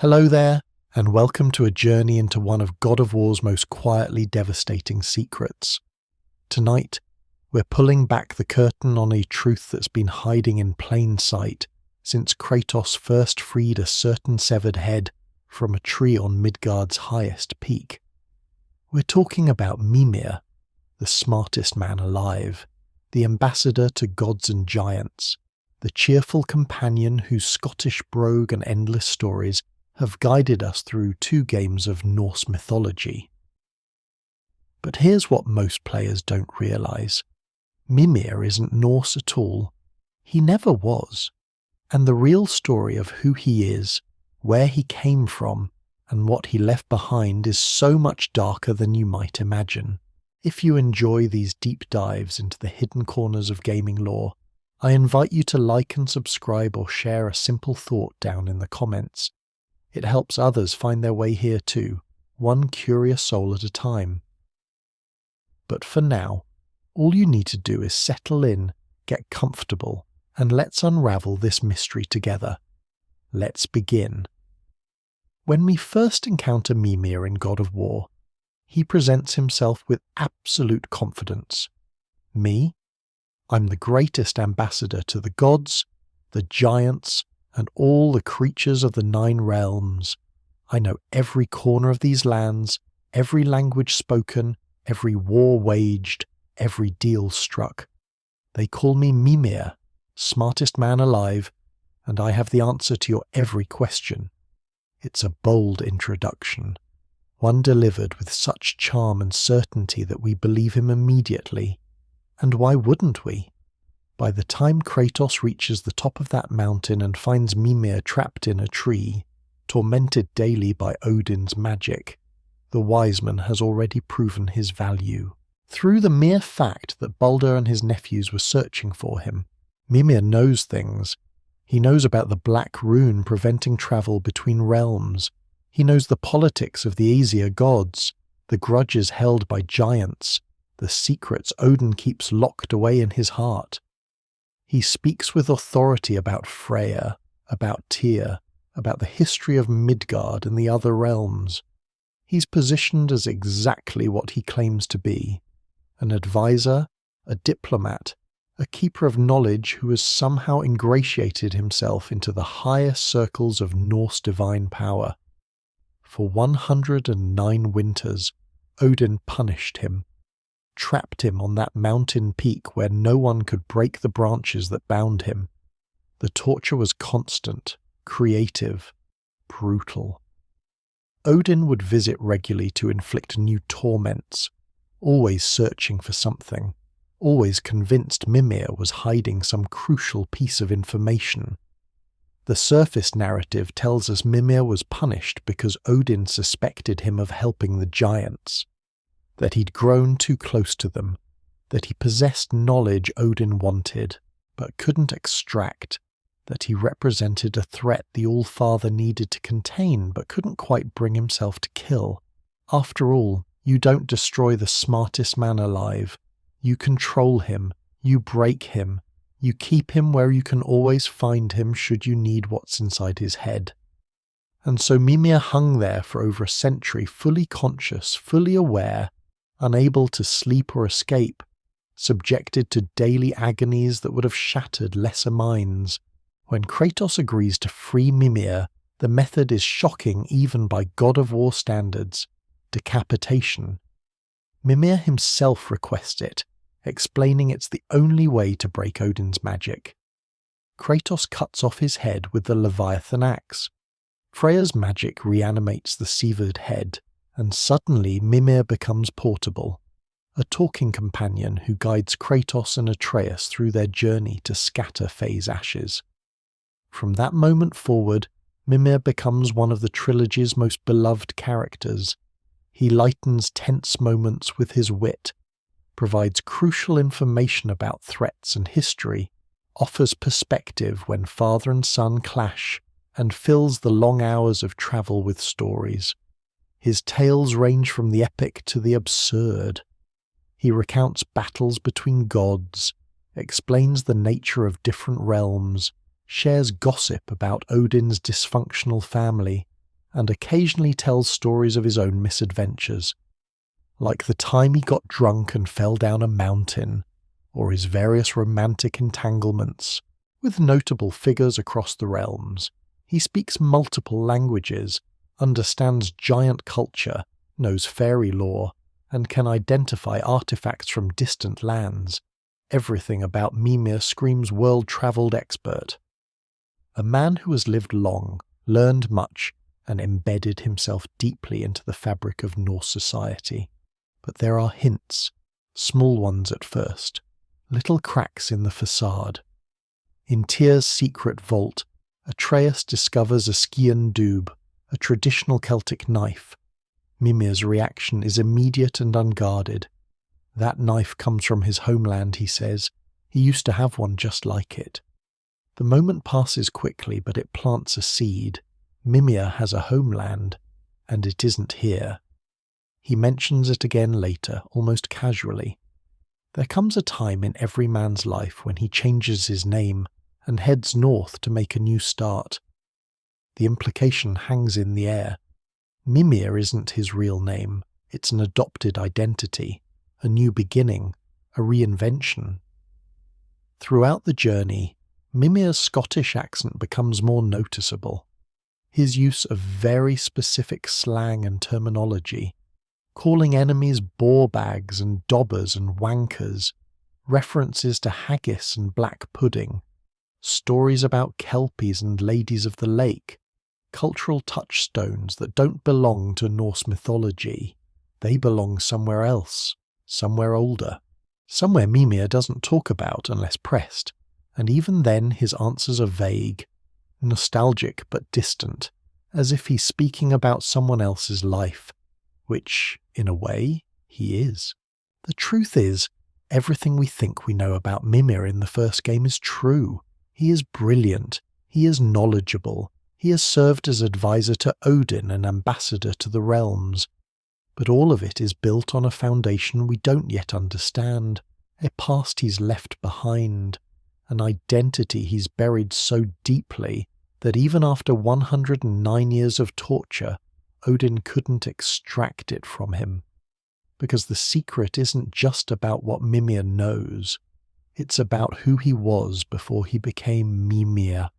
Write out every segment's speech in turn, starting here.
Hello there, and welcome to a journey into one of God of War's most quietly devastating secrets. Tonight, we're pulling back the curtain on a truth that's been hiding in plain sight since Kratos first freed a certain severed head from a tree on Midgard's highest peak. We're talking about Mimir, the smartest man alive, the ambassador to gods and giants, the cheerful companion whose Scottish brogue and endless stories have guided us through 2 games of Norse mythology. But here's what most players don't realise. Mimir isn't Norse at all. He never was. And the real story of who he is, where he came from, and what he left behind is so much darker than you might imagine. If you enjoy these deep dives into the hidden corners of gaming lore, I invite you to like and subscribe or share a simple thought down in the comments. It helps others find their way here too, one curious soul at a time. But for now, all you need to do is settle in, get comfortable, and let's unravel this mystery together. Let's begin. When we first encounter Mimir in God of War, he presents himself with absolute confidence. Me? I'm the greatest ambassador to the gods, the giants, and all the creatures of the 9 realms. I know every corner of these lands, every language spoken, every war waged, every deal struck. They call me Mimir, smartest man alive, and I have the answer to your every question. It's a bold introduction, one delivered with such charm and certainty that we believe him immediately. And why wouldn't we? By the time Kratos reaches the top of that mountain and finds Mimir trapped in a tree, tormented daily by Odin's magic, the wise man has already proven his value. Through the mere fact that Baldur and his nephews were searching for him, Mimir knows things. He knows about the Black Rune preventing travel between realms. He knows the politics of the Aesir gods, the grudges held by giants, the secrets Odin keeps locked away in his heart. He speaks with authority about Freya, about Tyr, about the history of Midgard and the other realms. He's positioned as exactly what he claims to be, an advisor, a diplomat, a keeper of knowledge who has somehow ingratiated himself into the highest circles of Norse divine power. For 109 winters, Odin punished him, trapped him on that mountain peak where no one could break the branches that bound him. The torture was constant, creative, brutal. Odin would visit regularly to inflict new torments, always searching for something, always convinced Mimir was hiding some crucial piece of information. The surface narrative tells us Mimir was punished because Odin suspected him of helping the giants, that he'd grown too close to them, that he possessed knowledge Odin wanted, but couldn't extract, that he represented a threat the All-Father needed to contain but couldn't quite bring himself to kill. After all, you don't destroy the smartest man alive. You control him, you break him, you keep him where you can always find him should you need what's inside his head. And so Mimir hung there for over a century, fully conscious, fully aware, unable to sleep or escape, subjected to daily agonies that would have shattered lesser minds. When Kratos agrees to free Mimir, the method is shocking even by God of War standards: decapitation. Mimir himself requests it, explaining it's the only way to break Odin's magic. Kratos cuts off his head with the Leviathan axe. Freya's magic reanimates the severed head, and suddenly Mimir becomes portable, a talking companion who guides Kratos and Atreus through their journey to scatter Faye's ashes. From that moment forward, Mimir becomes one of the trilogy's most beloved characters. He lightens tense moments with his wit, provides crucial information about threats and history, offers perspective when father and son clash, and fills the long hours of travel with stories. His tales range from the epic to the absurd. He recounts battles between gods, explains the nature of different realms, shares gossip about Odin's dysfunctional family, and occasionally tells stories of his own misadventures, like the time he got drunk and fell down a mountain, or his various romantic entanglements with notable figures across the realms. He speaks multiple languages, understands giant culture, knows fairy lore, and can identify artifacts from distant lands. Everything about Mimir screams world-travelled expert. A man who has lived long, learned much, and embedded himself deeply into the fabric of Norse society. But there are hints, small ones at first, little cracks in the facade. In Tyr's secret vault, Atreus discovers a Scian dube, a traditional Celtic knife. Mimir's reaction is immediate and unguarded. That knife comes from his homeland, he says. He used to have one just like it. The moment passes quickly, but it plants a seed. Mimir has a homeland, and it isn't here. He mentions it again later, almost casually. There comes a time in every man's life when he changes his name and heads north to make a new start. The implication hangs in the air. Mimir isn't his real name, it's an adopted identity, a new beginning, a reinvention. Throughout the journey, Mimir's Scottish accent becomes more noticeable. His use of very specific slang and terminology, calling enemies bore bags and dobbers and wankers, references to haggis and black pudding, stories about kelpies and ladies of the lake, cultural touchstones that don't belong to Norse mythology. They belong somewhere else, somewhere older, somewhere Mimir doesn't talk about unless pressed, and even then his answers are vague, nostalgic but distant, as if he's speaking about someone else's life, which, in a way, he is. The truth is, everything we think we know about Mimir in the first game is true. He is brilliant, he is knowledgeable, he has served as advisor to Odin and ambassador to the realms. But all of it is built on a foundation we don't yet understand, a past he's left behind, an identity he's buried so deeply that even after 109 years of torture, Odin couldn't extract it from him. Because the secret isn't just about what Mimir knows, it's about who he was before he became Mimir,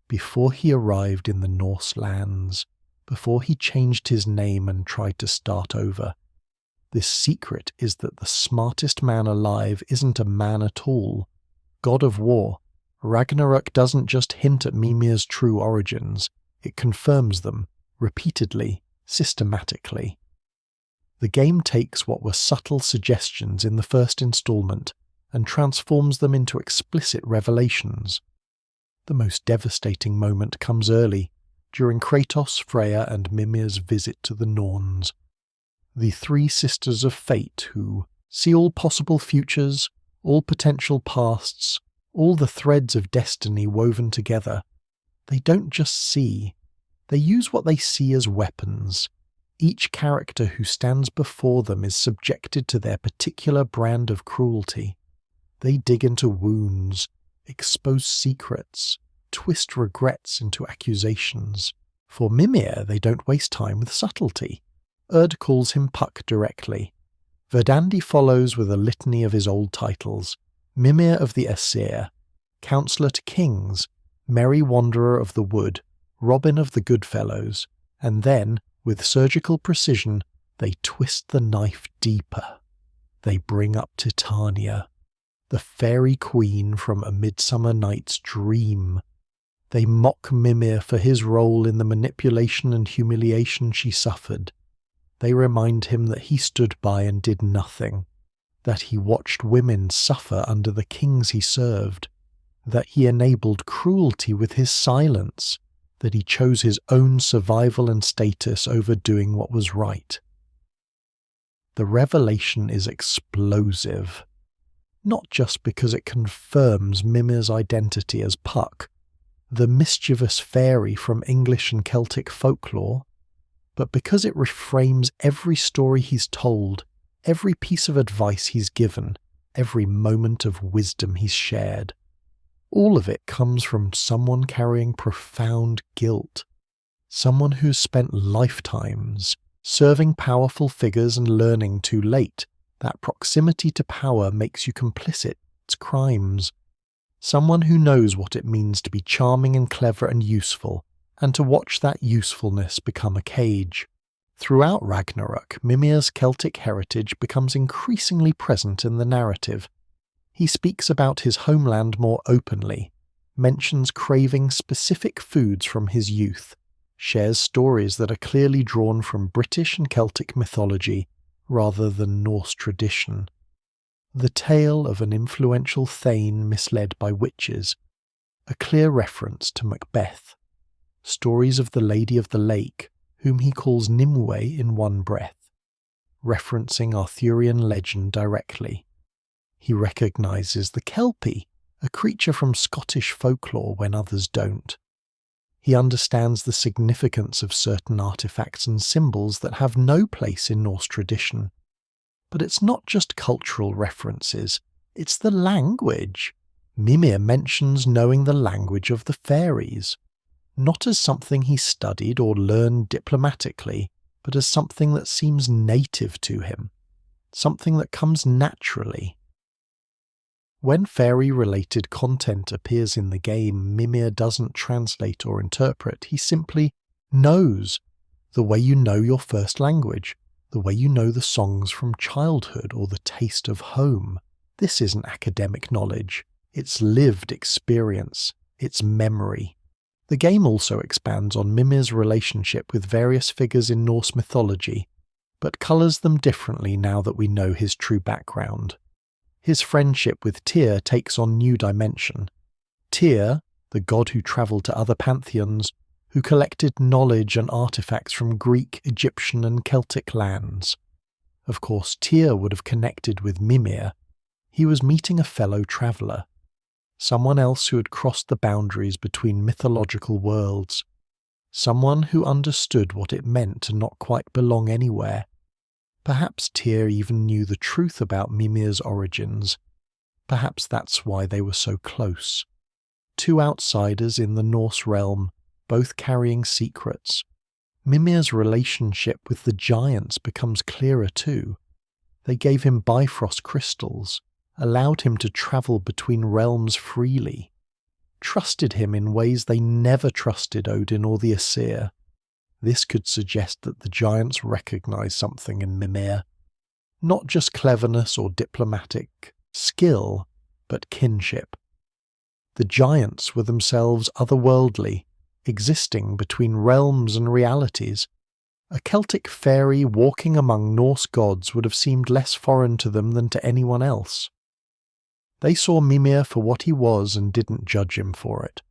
before he arrived in the Norse lands, before he changed his name and tried to start over. This secret is that the smartest man alive isn't a man at all. God of War, Ragnarök doesn't just hint at Mimir's true origins, it confirms them, repeatedly, systematically. The game takes what were subtle suggestions in the first installment and transforms them into explicit revelations. The most devastating moment comes early, during Kratos, Freya and Mimir's visit to the Norns. The three sisters of fate who see all possible futures, all potential pasts, all the threads of destiny woven together. They don't just see, they use what they see as weapons. Each character who stands before them is subjected to their particular brand of cruelty. They dig into wounds, expose secrets, twist regrets into accusations. For Mimir, they don't waste time with subtlety. Urd calls him Puck directly. Verdandi follows with a litany of his old titles: Mimir of the Aesir, Counsellor to Kings, Merry Wanderer of the Wood, Robin of the Goodfellows, and then, with surgical precision, they twist the knife deeper. They bring up Titania, the fairy queen from A Midsummer Night's Dream. They mock Mimir for his role in the manipulation and humiliation she suffered. They remind him that he stood by and did nothing, that he watched women suffer under the kings he served, that he enabled cruelty with his silence, that he chose his own survival and status over doing what was right. The revelation is explosive, not just because it confirms Mimir's identity as Puck, the mischievous fairy from English and Celtic folklore, but because it reframes every story he's told, every piece of advice he's given, every moment of wisdom he's shared. All of it comes from someone carrying profound guilt, someone who's spent lifetimes serving powerful figures and learning too late that proximity to power makes you complicit in its crimes. Someone who knows what it means to be charming and clever and useful, and to watch that usefulness become a cage. Throughout Ragnarok, Mimir's Celtic heritage becomes increasingly present in the narrative. He speaks about his homeland more openly, mentions craving specific foods from his youth, shares stories that are clearly drawn from British and Celtic mythology rather than Norse tradition. The tale of an influential thane misled by witches, a clear reference to Macbeth, stories of the Lady of the Lake, whom he calls Nimue in one breath, referencing Arthurian legend directly. He recognises the Kelpie, a creature from Scottish folklore when others don't. He understands the significance of certain artefacts and symbols that have no place in Norse tradition. But it's not just cultural references, it's the language. Mimir mentions knowing the language of the fairies, not as something he studied or learned diplomatically, but as something that seems native to him, something that comes naturally. When fairy-related content appears in the game, Mimir doesn't translate or interpret, he simply knows, the way you know your first language, the way you know the songs from childhood or the taste of home. This isn't academic knowledge, it's lived experience, it's memory. The game also expands on Mimir's relationship with various figures in Norse mythology, but colours them differently now that we know his true background. His friendship with Tyr takes on new dimension. Tyr, the god who travelled to other pantheons, who collected knowledge and artefacts from Greek, Egyptian and Celtic lands. Of course, Tyr would have connected with Mimir. He was meeting a fellow traveller, someone else who had crossed the boundaries between mythological worlds, someone who understood what it meant to not quite belong anywhere. Perhaps Tyr even knew the truth about Mimir's origins. Perhaps that's why they were so close. Two outsiders in the Norse realm, both carrying secrets. Mimir's relationship with the giants becomes clearer too. They gave him Bifrost crystals, allowed him to travel between realms freely, trusted him in ways they never trusted Odin or the Aesir. This could suggest that the giants recognize something in Mimir. Not just cleverness or diplomatic skill, but kinship. The giants were themselves otherworldly, existing between realms and realities. A Celtic fairy walking among Norse gods would have seemed less foreign to them than to anyone else. They saw Mimir for what he was and didn't judge him for it.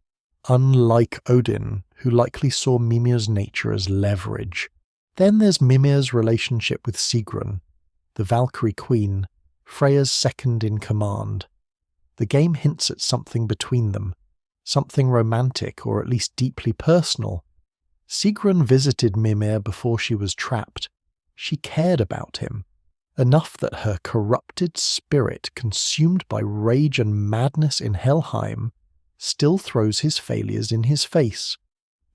Unlike Odin, who likely saw Mimir's nature as leverage. Then there's Mimir's relationship with Sigrun, the Valkyrie queen, Freya's second in command. The game hints at something between them, something romantic or at least deeply personal. Sigrun visited Mimir before she was trapped. She cared about him, enough that her corrupted spirit, consumed by rage and madness in Helheim, still throws his failures in his face,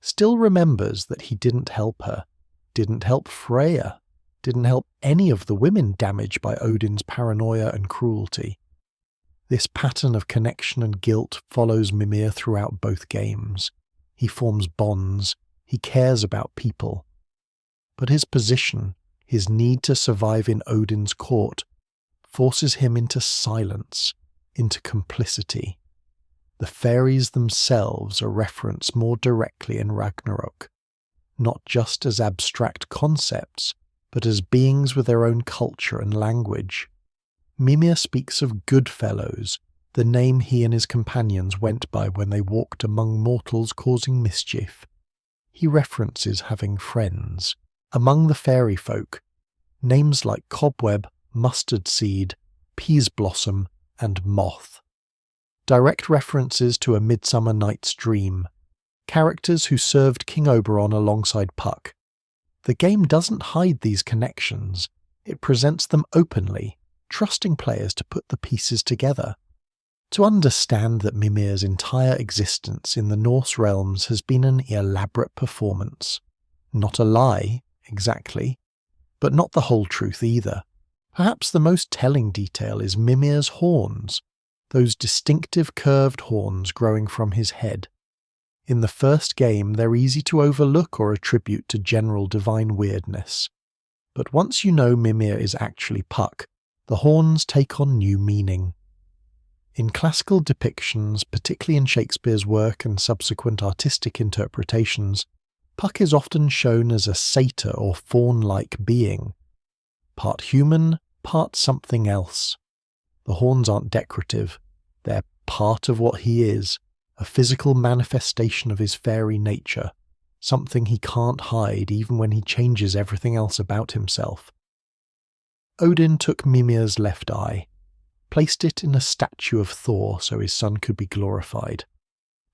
still remembers that he didn't help her, didn't help Freya, didn't help any of the women damaged by Odin's paranoia and cruelty. This pattern of connection and guilt follows Mimir throughout both games. He forms bonds, he cares about people. But his position, his need to survive in Odin's court, forces him into silence, into complicity. The fairies themselves are referenced more directly in Ragnarok, not just as abstract concepts, but as beings with their own culture and language. Mimir speaks of Goodfellows, the name he and his companions went by when they walked among mortals causing mischief. He references having friends. Among the fairy folk, names like Cobweb, Mustard Seed, Peas Blossom, and Moth. Direct references to A Midsummer Night's Dream, characters who served King Oberon alongside Puck. The game doesn't hide these connections, it presents them openly, trusting players to put the pieces together. To understand that Mimir's entire existence in the Norse realms has been an elaborate performance. Not a lie, exactly, but not the whole truth either. Perhaps the most telling detail is Mimir's horns, those distinctive curved horns growing from his head. In the first game, they're easy to overlook or attribute to general divine weirdness. But once you know Mimir is actually Puck, the horns take on new meaning. In classical depictions, particularly in Shakespeare's work and subsequent artistic interpretations, Puck is often shown as a satyr or faun-like being. Part human, part something else. The horns aren't decorative, they're part of what he is, a physical manifestation of his fairy nature, something he can't hide even when he changes everything else about himself. Odin took Mimir's left eye, placed it in a statue of Thor so his son could be glorified.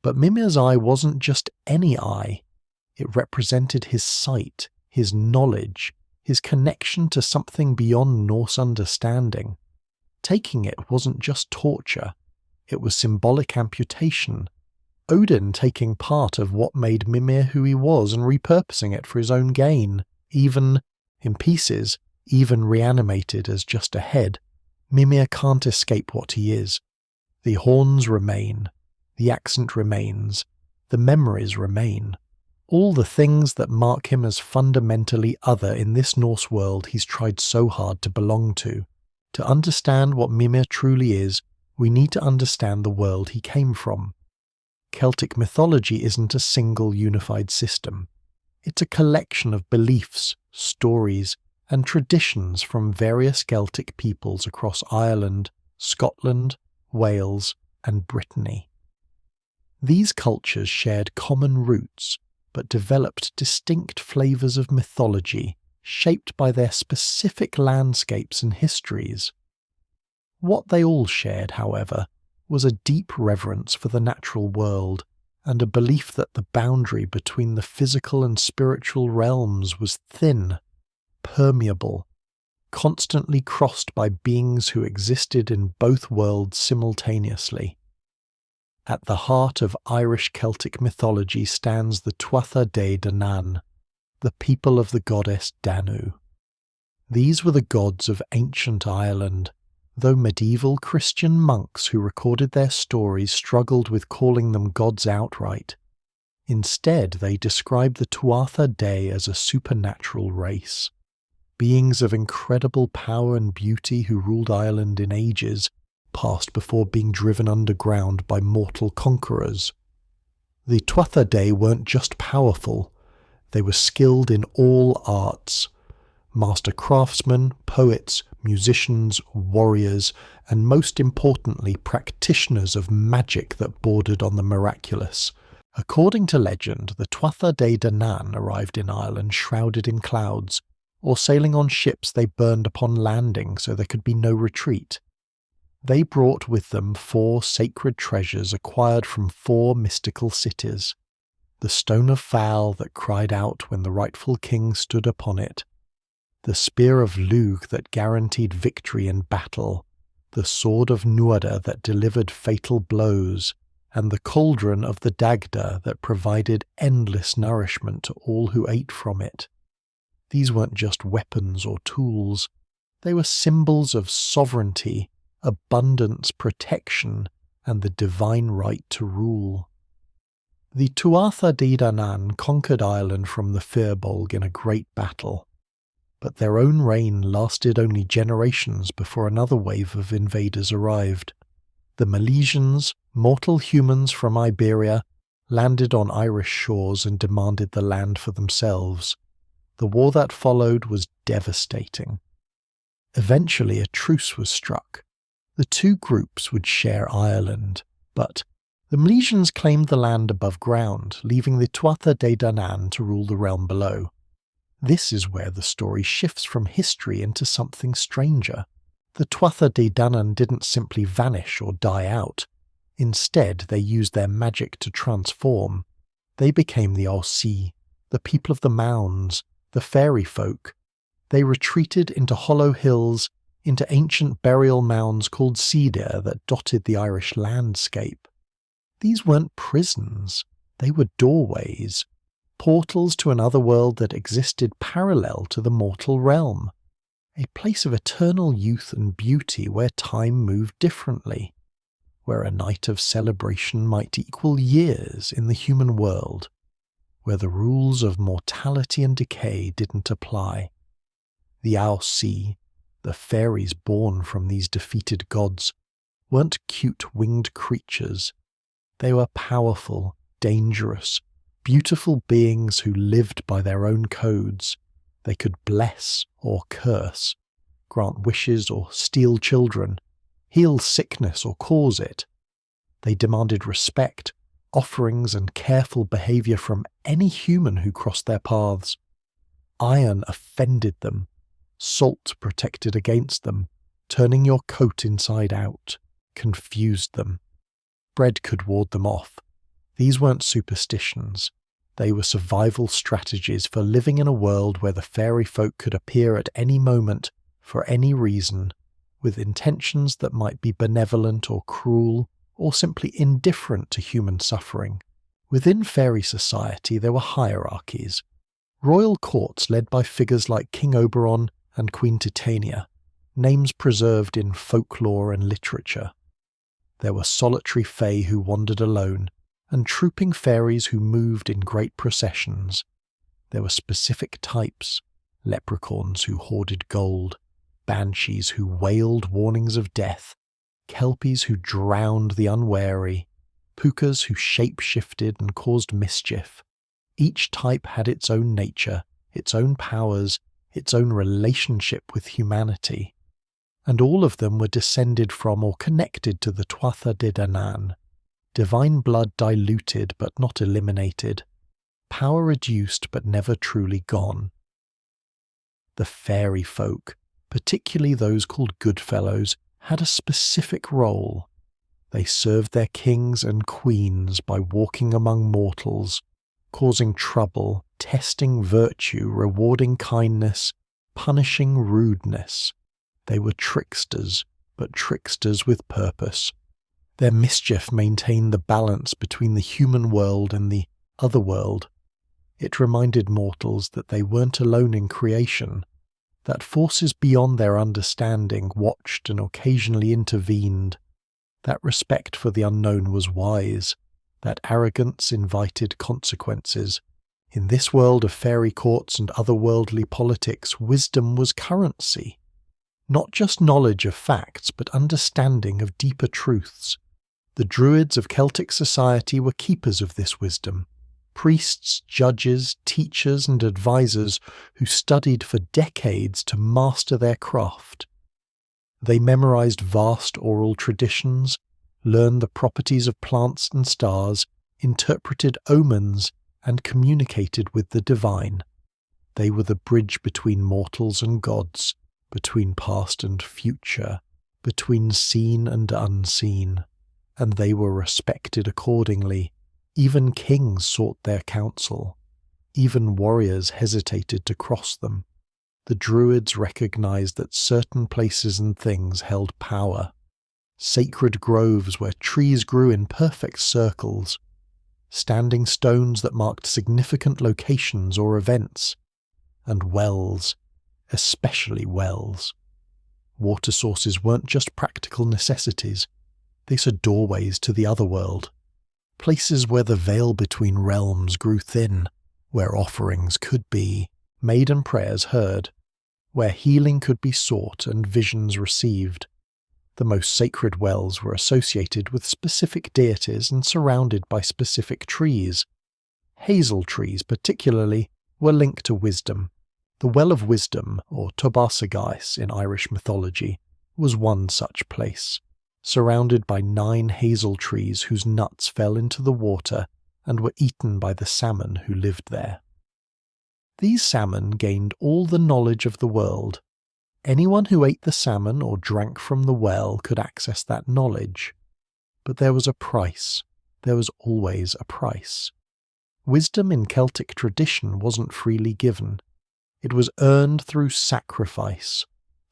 But Mimir's eye wasn't just any eye. It represented his sight, his knowledge, his connection to something beyond Norse understanding. Taking it wasn't just torture, it was symbolic amputation. Odin taking part of what made Mimir who he was and repurposing it for his own gain, even, in pieces, even reanimated as just a head. Mimir can't escape what he is. The horns remain, the accent remains, the memories remain. All the things that mark him as fundamentally other in this Norse world he's tried so hard to belong to. To understand what Mimir truly is, we need to understand the world he came from. Celtic mythology isn't a single unified system. It's a collection of beliefs, stories, and traditions from various Celtic peoples across Ireland, Scotland, Wales, and Brittany. These cultures shared common roots, but developed distinct flavours of mythology, shaped by their specific landscapes and histories. What they all shared, however, was a deep reverence for the natural world, and a belief that the boundary between the physical and spiritual realms was thin, permeable, constantly crossed by beings who existed in both worlds simultaneously. At the heart of Irish Celtic mythology stands the Tuatha Dé Danann, the people of the goddess Danu. These were the gods of ancient Ireland, though medieval Christian monks who recorded their stories struggled with calling them gods outright. Instead, they described the Tuatha Dé as a supernatural race, beings of incredible power and beauty who ruled Ireland in ages past before being driven underground by mortal conquerors. The Tuatha Dé weren't just powerful, they were skilled in all arts. Master craftsmen, poets, musicians, warriors, and most importantly practitioners of magic that bordered on the miraculous. According to legend, the Tuatha Dé Danann arrived in Ireland shrouded in clouds, or sailing on ships they burned upon landing so there could be no retreat. They brought with them 4 sacred treasures acquired from 4 mystical cities. The stone of Val that cried out when the rightful king stood upon it, the spear of Lugh that guaranteed victory in battle, the sword of Nuada that delivered fatal blows, and the cauldron of the Dagda that provided endless nourishment to all who ate from it. These weren't just weapons or tools, they were symbols of sovereignty, abundance, protection, and the divine right to rule. The Tuatha Dé Danann conquered Ireland from the Firbolg in a great battle, but their own reign lasted only generations before another wave of invaders arrived. The Milesians, mortal humans from Iberia, landed on Irish shores and demanded the land for themselves. The war that followed was devastating. Eventually a truce was struck. The two groups would share Ireland, but the Milesians claimed the land above ground, leaving the Tuatha Dé Danann to rule the realm below. This is where the story shifts from history into something stranger. The Tuatha Dé Danann didn't simply vanish or die out. Instead, they used their magic to transform. They became the Alsi, the people of the mounds, the fairy folk. They retreated into hollow hills, into ancient burial mounds called Cedar that dotted the Irish landscape. These weren't prisons, they were doorways, portals to another world that existed parallel to the mortal realm, a place of eternal youth and beauty where time moved differently, where a night of celebration might equal years in the human world, where the rules of mortality and decay didn't apply. The Sea, the fairies born from these defeated gods, weren't cute winged creatures. They were powerful, dangerous, beautiful beings who lived by their own codes. They could bless or curse, grant wishes or steal children, heal sickness or cause it. They demanded respect, offerings and careful behaviour from any human who crossed their paths. Iron offended them, salt protected against them, turning your coat inside out, confused them. Bread could ward them off. These weren't superstitions. They were survival strategies for living in a world where the fairy folk could appear at any moment, for any reason, with intentions that might be benevolent or cruel, or simply indifferent to human suffering. Within fairy society there were hierarchies. Royal courts led by figures like King Oberon and Queen Titania, names preserved in folklore and literature. There were solitary fae who wandered alone, and trooping fairies who moved in great processions. There were specific types, leprechauns who hoarded gold, banshees who wailed warnings of death, kelpies who drowned the unwary, pukas who shape-shifted and caused mischief. Each type had its own nature, its own powers, its own relationship with humanity, and all of them were descended from or connected to the Tuatha De Danann, divine blood diluted but not eliminated, power reduced but never truly gone. The fairy folk, particularly those called Goodfellows, had a specific role. They served their kings and queens by walking among mortals, causing trouble, testing virtue, rewarding kindness, punishing rudeness. They were tricksters, but tricksters with purpose. Their mischief maintained the balance between the human world and the other world. It reminded mortals that they weren't alone in creation, that forces beyond their understanding watched and occasionally intervened, that respect for the unknown was wise, that arrogance invited consequences. In this world of fairy courts and otherworldly politics, wisdom was currency. Not just knowledge of facts, but understanding of deeper truths. The Druids of Celtic society were keepers of this wisdom. Priests, judges, teachers and advisors who studied for decades to master their craft. They memorized vast oral traditions, learned the properties of plants and stars, interpreted omens, and communicated with the divine. They were the bridge between mortals and gods, between past and future, between seen and unseen, and they were respected accordingly. Even kings sought their counsel. Even warriors hesitated to cross them. The Druids recognized that certain places and things held power. Sacred groves where trees grew in perfect circles. Standing stones that marked significant locations or events. And wells, especially wells. Water sources weren't just practical necessities. They saw doorways to the other world. Places where the veil between realms grew thin, where offerings could be made and prayers heard, where healing could be sought and visions received. The most sacred wells were associated with specific deities and surrounded by specific trees. Hazel trees, particularly, were linked to wisdom. The Well of Wisdom, or Tobarsagais in Irish mythology, was one such place, surrounded by 9 hazel trees whose nuts fell into the water and were eaten by the salmon who lived there. These salmon gained all the knowledge of the world. Anyone who ate the salmon or drank from the well could access that knowledge. But there was a price. There was always a price. Wisdom in Celtic tradition wasn't freely given. It was earned through sacrifice,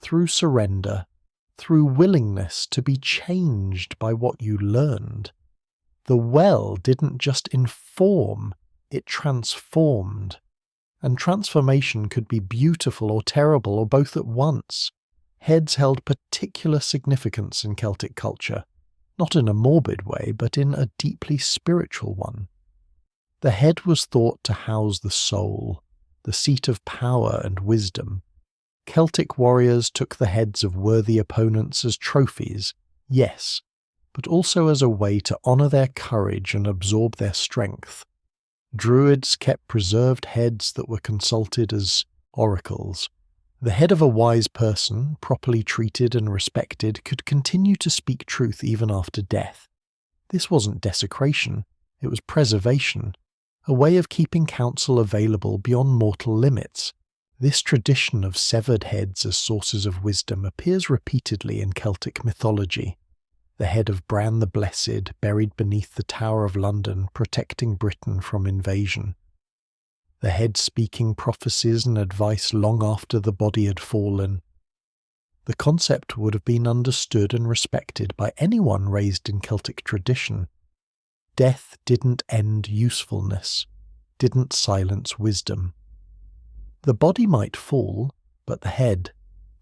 through surrender, through willingness to be changed by what you learned. The well didn't just inform, it transformed. And transformation could be beautiful or terrible or both at once. Heads held particular significance in Celtic culture, not in a morbid way, but in a deeply spiritual one. The head was thought to house the soul, the seat of power and wisdom. Celtic warriors took the heads of worthy opponents as trophies, yes, but also as a way to honour their courage and absorb their strength. Druids kept preserved heads that were consulted as oracles. The head of a wise person, properly treated and respected, could continue to speak truth even after death. This wasn't desecration, it was preservation, a way of keeping counsel available beyond mortal limits. This tradition of severed heads as sources of wisdom appears repeatedly in Celtic mythology. The head of Bran the Blessed, buried beneath the Tower of London, protecting Britain from invasion. The head speaking prophecies and advice long after the body had fallen. The concept would have been understood and respected by anyone raised in Celtic tradition. Death didn't end usefulness, didn't silence wisdom. The body might fall, but the head,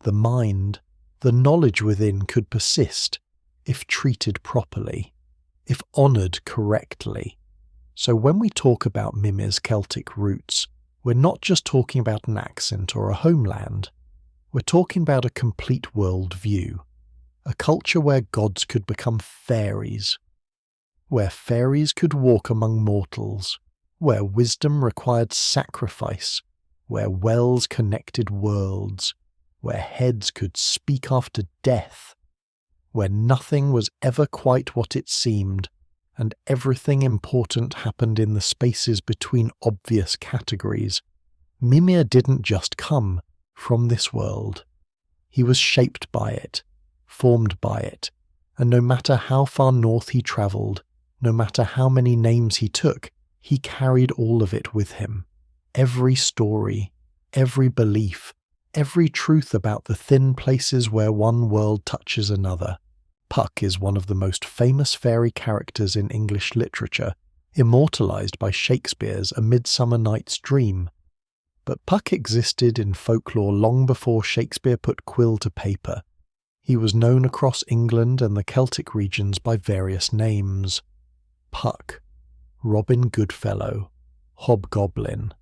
the mind, the knowledge within could persist, if treated properly, if honoured correctly. So when we talk about Mimir's Celtic roots, we're not just talking about an accent or a homeland. We're talking about a complete world view, a culture where gods could become fairies, where fairies could walk among mortals, where wisdom required sacrifice, where wells connected worlds, where heads could speak after death, where nothing was ever quite what it seemed, and everything important happened in the spaces between obvious categories. Mimir didn't just come from this world. He was shaped by it, formed by it, and no matter how far north he travelled, no matter how many names he took, he carried all of it with him. Every story, every belief, every truth about the thin places where one world touches another. Puck is one of the most famous fairy characters in English literature, immortalised by Shakespeare's A Midsummer Night's Dream. But Puck existed in folklore long before Shakespeare put quill to paper. He was known across England and the Celtic regions by various names. Puck, Robin Goodfellow, Hobgoblin.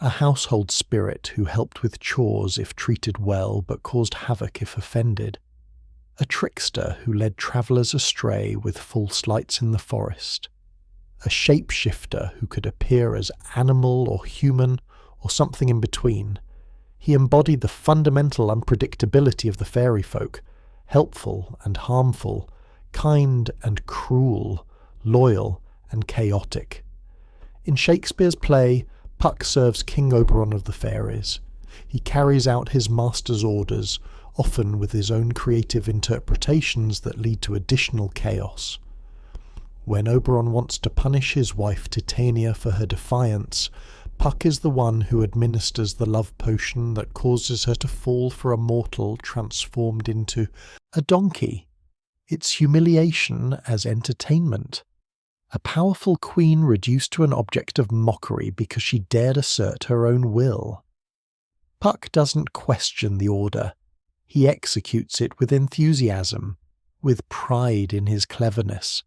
A household spirit who helped with chores if treated well but caused havoc if offended. A trickster who led travellers astray with false lights in the forest. A shapeshifter who could appear as animal or human or something in between. He embodied the fundamental unpredictability of the fairy folk, helpful and harmful, kind and cruel, loyal and chaotic. In Shakespeare's play, Puck serves King Oberon of the fairies. He carries out his master's orders, often with his own creative interpretations that lead to additional chaos. When Oberon wants to punish his wife Titania for her defiance, Puck is the one who administers the love potion that causes her to fall for a mortal transformed into a donkey. It's humiliation as entertainment. A powerful queen reduced to an object of mockery because she dared assert her own will. Puck doesn't question the order. He executes it with enthusiasm, with pride in his cleverness.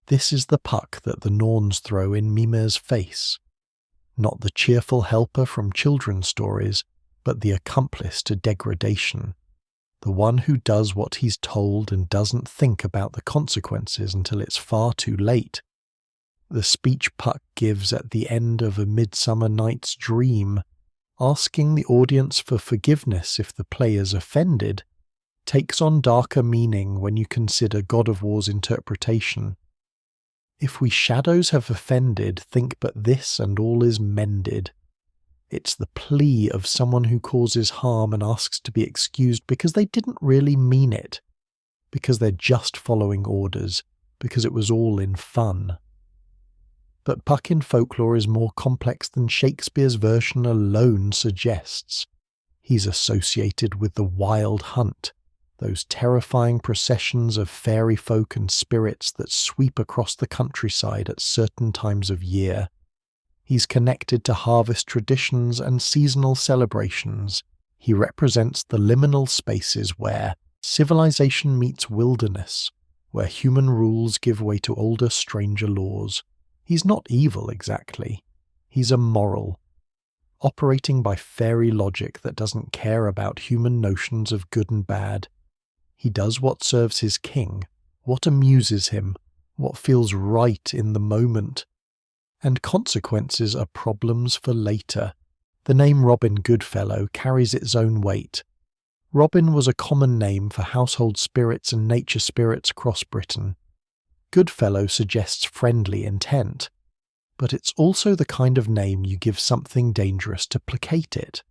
This is the Puck that the Norns throw in Mimir's face. Not the cheerful helper from children's stories, but the accomplice to degradation. The one who does what he's told and doesn't think about the consequences until it's far too late. The speech Puck gives at the end of A Midsummer Night's Dream, asking the audience for forgiveness if the player's offended, takes on darker meaning when you consider God of War's interpretation. If we shadows have offended, think but this and all is mended. It's the plea of someone who causes harm and asks to be excused because they didn't really mean it, because they're just following orders, because it was all in fun. But Puck in folklore is more complex than Shakespeare's version alone suggests. He's associated with the wild hunt, those terrifying processions of fairy folk and spirits that sweep across the countryside at certain times of year. He's connected to harvest traditions and seasonal celebrations. He represents the liminal spaces where civilization meets wilderness, where human rules give way to older, stranger laws. He's not evil exactly. He's immoral, operating by fairy logic that doesn't care about human notions of good and bad. He does what serves his king, what amuses him, what feels right in the moment. And consequences are problems for later. The name Robin Goodfellow carries its own weight. Robin was a common name for household spirits and nature spirits across Britain. Goodfellow suggests friendly intent, but it's also the kind of name you give something dangerous to placate it.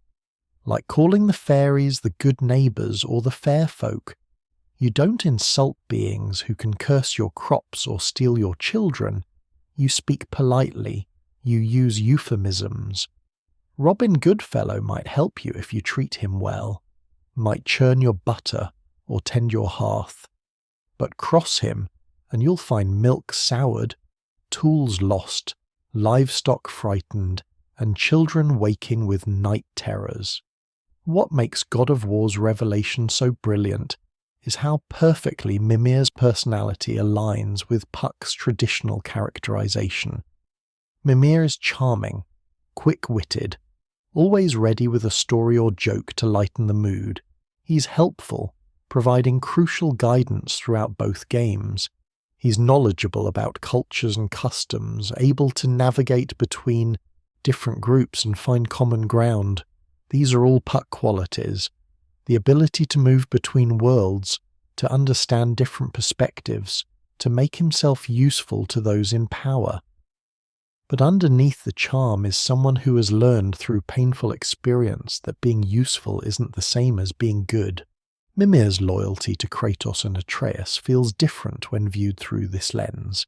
Like calling the fairies the good neighbours or the fair folk. You don't insult beings who can curse your crops or steal your children. You speak politely. You use euphemisms. Robin Goodfellow might help you if you treat him well, might churn your butter or tend your hearth. But cross him, and you'll find milk soured, tools lost, livestock frightened, and children waking with night terrors. What makes God of War's revelation so brilliant is how perfectly Mimir's personality aligns with Puck's traditional characterization. Mimir is charming, quick-witted, always ready with a story or joke to lighten the mood. He's helpful, providing crucial guidance throughout both games. He's knowledgeable about cultures and customs, able to navigate between different groups and find common ground. These are all Puck qualities. The ability to move between worlds, to understand different perspectives, to make himself useful to those in power. But underneath the charm is someone who has learned through painful experience that being useful isn't the same as being good. Mimir's loyalty to Kratos and Atreus feels different when viewed through this lens.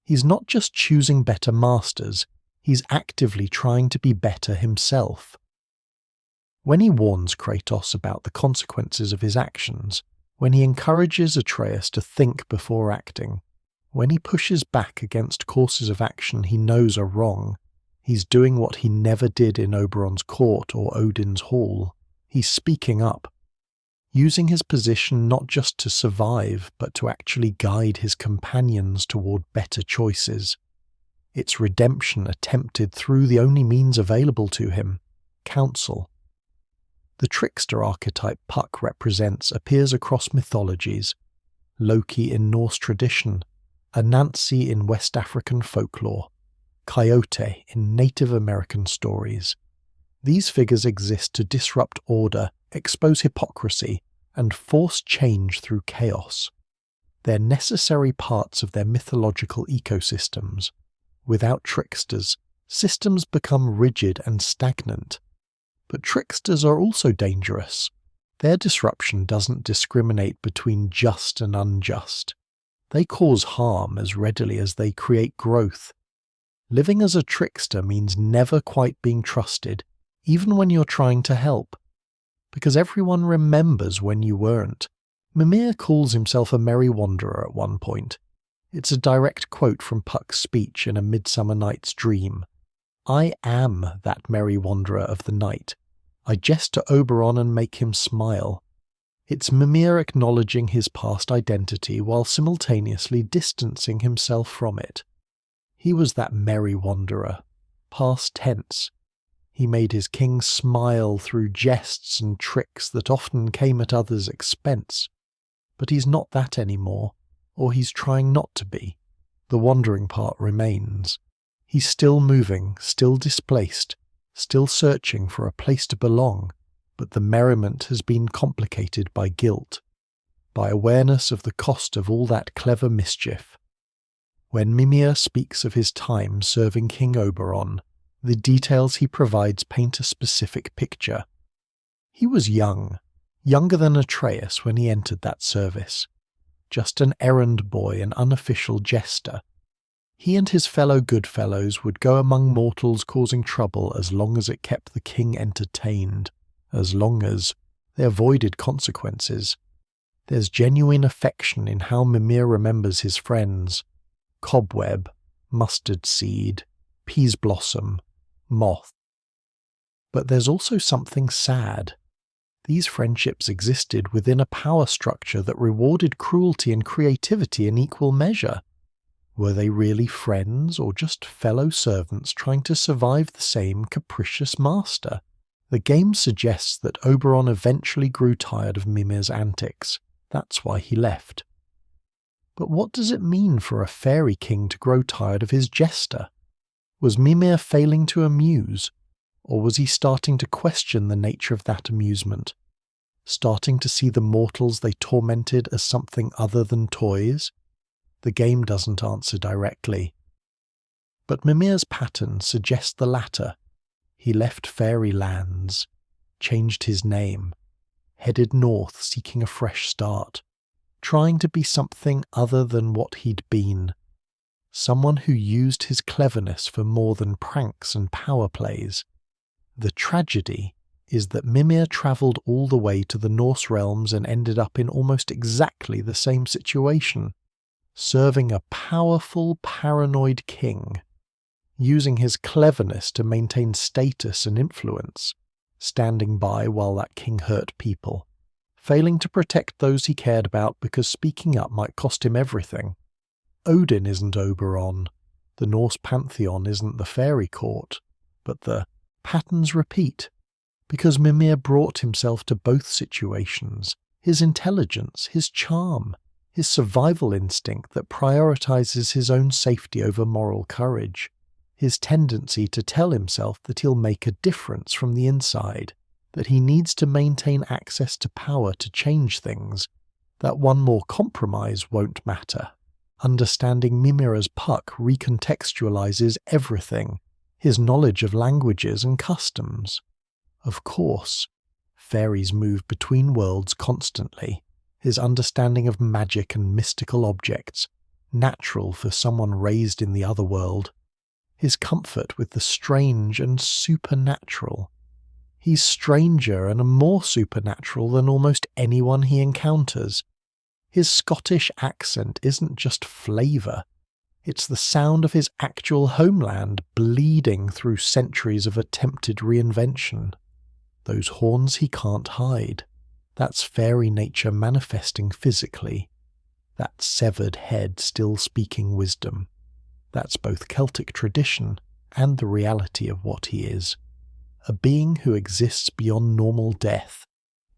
He's not just choosing better masters, he's actively trying to be better himself. When he warns Kratos about the consequences of his actions, when he encourages Atreus to think before acting, when he pushes back against courses of action he knows are wrong, he's doing what he never did in Oberon's court or Odin's hall. He's speaking up, using his position not just to survive, but to actually guide his companions toward better choices. It's redemption attempted through the only means available to him, counsel. The trickster archetype Puck represents appears across mythologies, Loki in Norse tradition, Anansi in West African folklore, Coyote in Native American stories. These figures exist to disrupt order, expose hypocrisy, and force change through chaos. They're necessary parts of their mythological ecosystems. Without tricksters, systems become rigid and stagnant. But tricksters are also dangerous. Their disruption doesn't discriminate between just and unjust. They cause harm as readily as they create growth. Living as a trickster means never quite being trusted, even when you're trying to help. Because everyone remembers when you weren't. Mimir calls himself a merry wanderer at one point. It's a direct quote from Puck's speech in A Midsummer Night's Dream. I am that merry wanderer of the night. I jest to Oberon and make him smile. It's Mimir acknowledging his past identity while simultaneously distancing himself from it. He was that merry wanderer, past tense. He made his king smile through jests and tricks that often came at others' expense. But he's not that anymore, or he's trying not to be. The wandering part remains. He's still moving, still displaced, still searching for a place to belong, but the merriment has been complicated by guilt, by awareness of the cost of all that clever mischief. When Mimir speaks of his time serving King Oberon, the details he provides paint a specific picture. He was young, younger than Atreus when he entered that service, just an errand boy, an unofficial jester. He and his fellow Goodfellows would go among mortals causing trouble as long as it kept the king entertained, as long as they avoided consequences. There's genuine affection in how Mimir remembers his friends: cobweb, mustard seed, peas blossom, moth. But there's also something sad. These friendships existed within a power structure that rewarded cruelty and creativity in equal measure. Were they really friends, or just fellow servants trying to survive the same capricious master? The game suggests that Oberon eventually grew tired of Mimir's antics. That's why he left. But what does it mean for a fairy king to grow tired of his jester? Was Mimir failing to amuse? Or was he starting to question the nature of that amusement? Starting to see the mortals they tormented as something other than toys? The game doesn't answer directly. But Mimir's pattern suggests the latter. He left fairy lands, changed his name, headed north seeking a fresh start, trying to be something other than what he'd been. Someone who used his cleverness for more than pranks and power plays. The tragedy is that Mimir travelled all the way to the Norse realms and ended up in almost exactly the same situation, serving a powerful, paranoid king, using his cleverness to maintain status and influence, standing by while that king hurt people, failing to protect those he cared about because speaking up might cost him everything. Odin isn't Oberon, the Norse pantheon isn't the fairy court, but the patterns repeat, because Mimir brought himself to both situations, his intelligence, his charm, his survival instinct that prioritizes his own safety over moral courage, his tendency to tell himself that he'll make a difference from the inside, that he needs to maintain access to power to change things, that one more compromise won't matter. Understanding Mimir as Puck recontextualizes everything, his knowledge of languages and customs. Of course, fairies move between worlds constantly, his understanding of magic and mystical objects, natural for someone raised in the other world. His comfort with the strange and supernatural. He's stranger and more supernatural than almost anyone he encounters. His Scottish accent isn't just flavour, it's the sound of his actual homeland bleeding through centuries of attempted reinvention. Those horns he can't hide. That's fairy nature manifesting physically. That severed head still speaking wisdom. That's both Celtic tradition and the reality of what he is. A being who exists beyond normal death,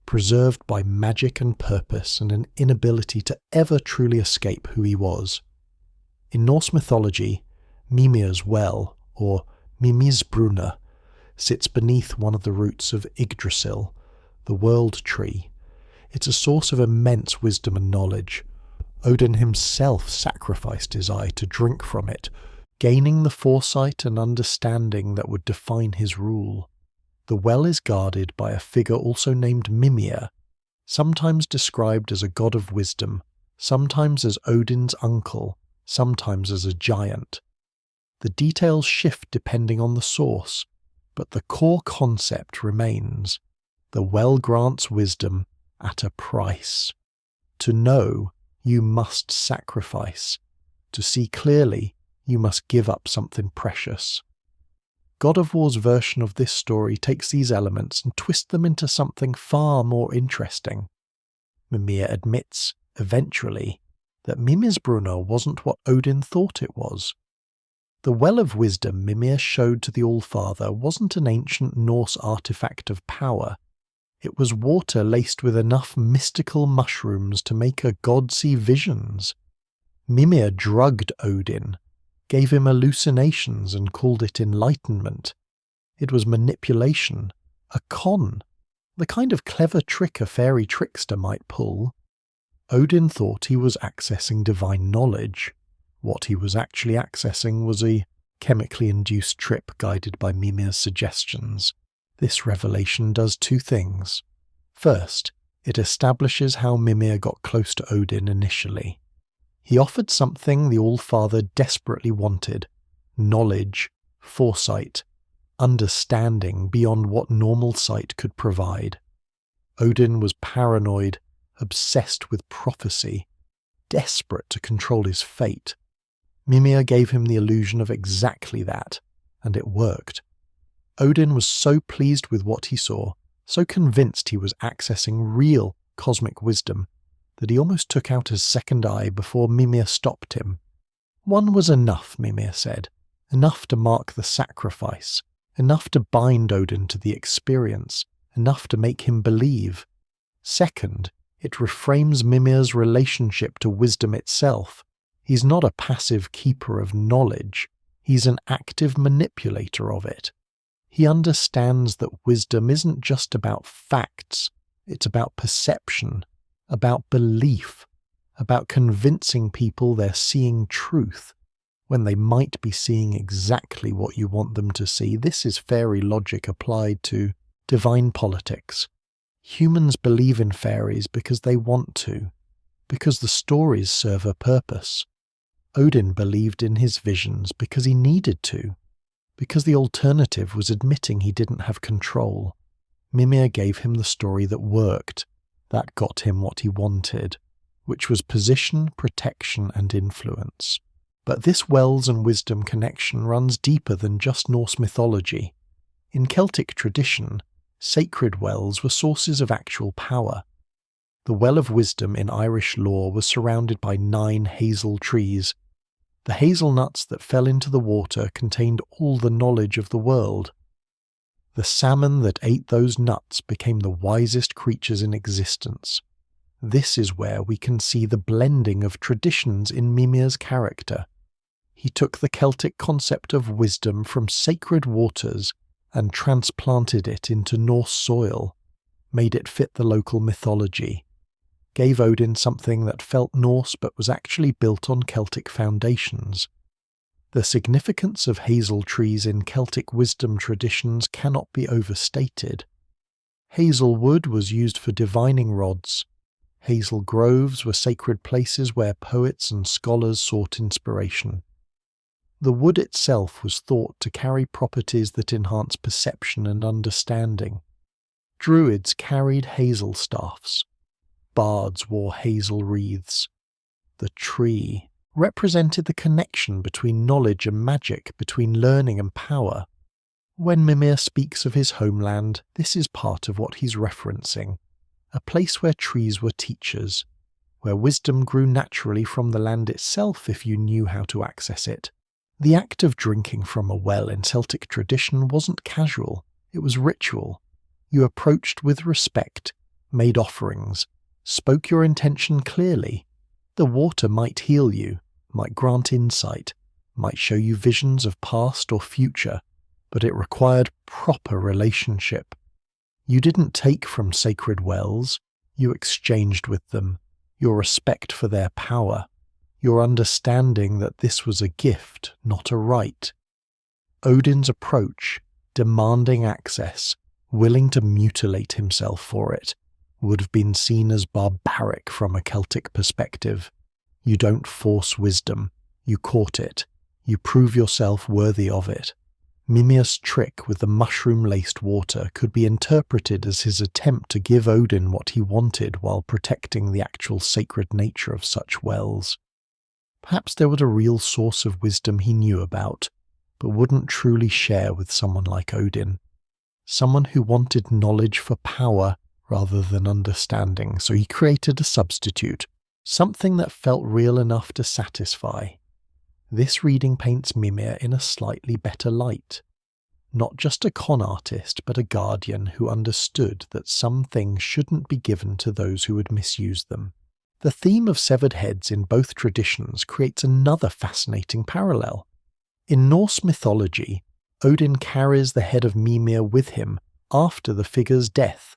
preserved by magic and purpose and an inability to ever truly escape who he was. In Norse mythology, Mimir's well, or Mimisbruna, sits beneath one of the roots of Yggdrasil, the world tree. It's a source of immense wisdom and knowledge. Odin himself sacrificed his eye to drink from it, gaining the foresight and understanding that would define his rule. The well is guarded by a figure also named Mimir, sometimes described as a god of wisdom, sometimes as Odin's uncle, sometimes as a giant. The details shift depending on the source, but the core concept remains. The well grants wisdom at a price. To know, you must sacrifice. To see clearly, you must give up something precious. God of War's version of this story takes these elements and twists them into something far more interesting. Mimir admits, eventually, that Mimisbruna wasn't what Odin thought it was. The Well of Wisdom Mimir showed to the Allfather wasn't an ancient Norse artifact of power. It was water laced with enough mystical mushrooms to make a god see visions. Mimir drugged Odin, gave him hallucinations and called it enlightenment. It was manipulation, a con, the kind of clever trick a fairy trickster might pull. Odin thought he was accessing divine knowledge. What he was actually accessing was a chemically induced trip guided by Mimir's suggestions. This revelation does two things. First, it establishes how Mimir got close to Odin initially. He offered something the Allfather desperately wanted: knowledge, foresight, understanding beyond what normal sight could provide. Odin was paranoid, obsessed with prophecy, desperate to control his fate. Mimir gave him the illusion of exactly that, and it worked. Odin was so pleased with what he saw, so convinced he was accessing real cosmic wisdom, that he almost took out his second eye before Mimir stopped him. One was enough, Mimir said, enough to mark the sacrifice, enough to bind Odin to the experience, enough to make him believe. Second, it reframes Mimir's relationship to wisdom itself. He's not a passive keeper of knowledge, he's an active manipulator of it. He understands that wisdom isn't just about facts, it's about perception, about belief, about convincing people they're seeing truth, when they might be seeing exactly what you want them to see. This is fairy logic applied to divine politics. Humans believe in fairies because they want to, because the stories serve a purpose. Odin believed in his visions because he needed to, because the alternative was admitting he didn't have control. Mimir gave him the story that worked, that got him what he wanted, which was position, protection, and influence. But this wells and wisdom connection runs deeper than just Norse mythology. In Celtic tradition, sacred wells were sources of actual power. The Well of Wisdom in Irish lore was surrounded by 9 hazel trees. The hazelnuts that fell into the water contained all the knowledge of the world. The salmon that ate those nuts became the wisest creatures in existence. This is where we can see the blending of traditions in Mimir's character. He took the Celtic concept of wisdom from sacred waters and transplanted it into Norse soil, made it fit the local mythology, gave Odin something that felt Norse but was actually built on Celtic foundations. The significance of hazel trees in Celtic wisdom traditions cannot be overstated. Hazel wood was used for divining rods. Hazel groves were sacred places where poets and scholars sought inspiration. The wood itself was thought to carry properties that enhance perception and understanding. Druids carried hazel staffs. Bards wore hazel wreaths. The tree represented the connection between knowledge and magic, between learning and power. When Mimir speaks of his homeland, this is part of what he's referencing. A place where trees were teachers, where wisdom grew naturally from the land itself if you knew how to access it. The act of drinking from a well in Celtic tradition wasn't casual, it was ritual. You approached with respect, made offerings, spoke your intention clearly. The water might heal you, might grant insight, might show you visions of past or future, but it required proper relationship. You didn't take from sacred wells, you exchanged with them, your respect for their power, your understanding that this was a gift, not a right. Odin's approach, demanding access, willing to mutilate himself for it, would have been seen as barbaric from a Celtic perspective. You don't force wisdom, you court it, you prove yourself worthy of it. Mimir's trick with the mushroom-laced water could be interpreted as his attempt to give Odin what he wanted while protecting the actual sacred nature of such wells. Perhaps there was a real source of wisdom he knew about, but wouldn't truly share with someone like Odin. Someone who wanted knowledge for power rather than understanding, so he created a substitute, something that felt real enough to satisfy. This reading paints Mimir in a slightly better light. Not just a con artist, but a guardian who understood that some things shouldn't be given to those who would misuse them. The theme of severed heads in both traditions creates another fascinating parallel. In Norse mythology, Odin carries the head of Mimir with him after the figure's death.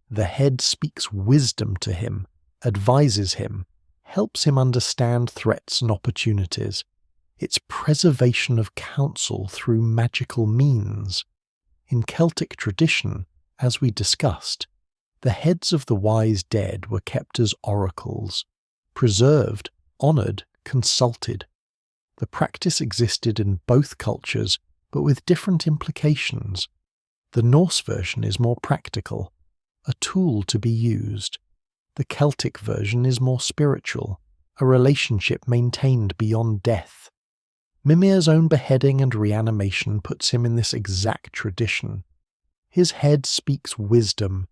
The head speaks wisdom to him, advises him, helps him understand threats and opportunities. It's preservation of counsel through magical means. In Celtic tradition, as we discussed, the heads of the wise dead were kept as oracles, preserved, honoured, consulted. The practice existed in both cultures, but with different implications. The Norse version is more practical, a tool to be used. The Celtic version is more spiritual, a relationship maintained beyond death. Mimir's own beheading and reanimation puts him in this exact tradition. His head speaks wisdom,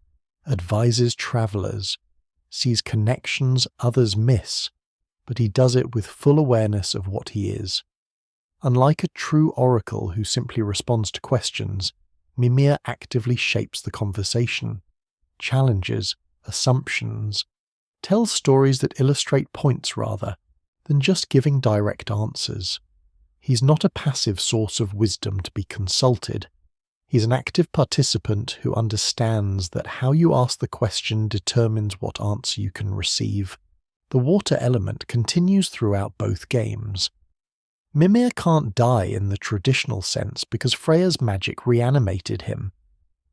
advises travellers, sees connections others miss, but he does it with full awareness of what he is. Unlike a true oracle who simply responds to questions, Mimir actively shapes the conversation, challenges assumptions, tells stories that illustrate points rather than just giving direct answers. He's not a passive source of wisdom to be consulted. He's an active participant who understands that how you ask the question determines what answer you can receive. The water element continues throughout both games. Mimir can't die in the traditional sense because Freya's magic reanimated him.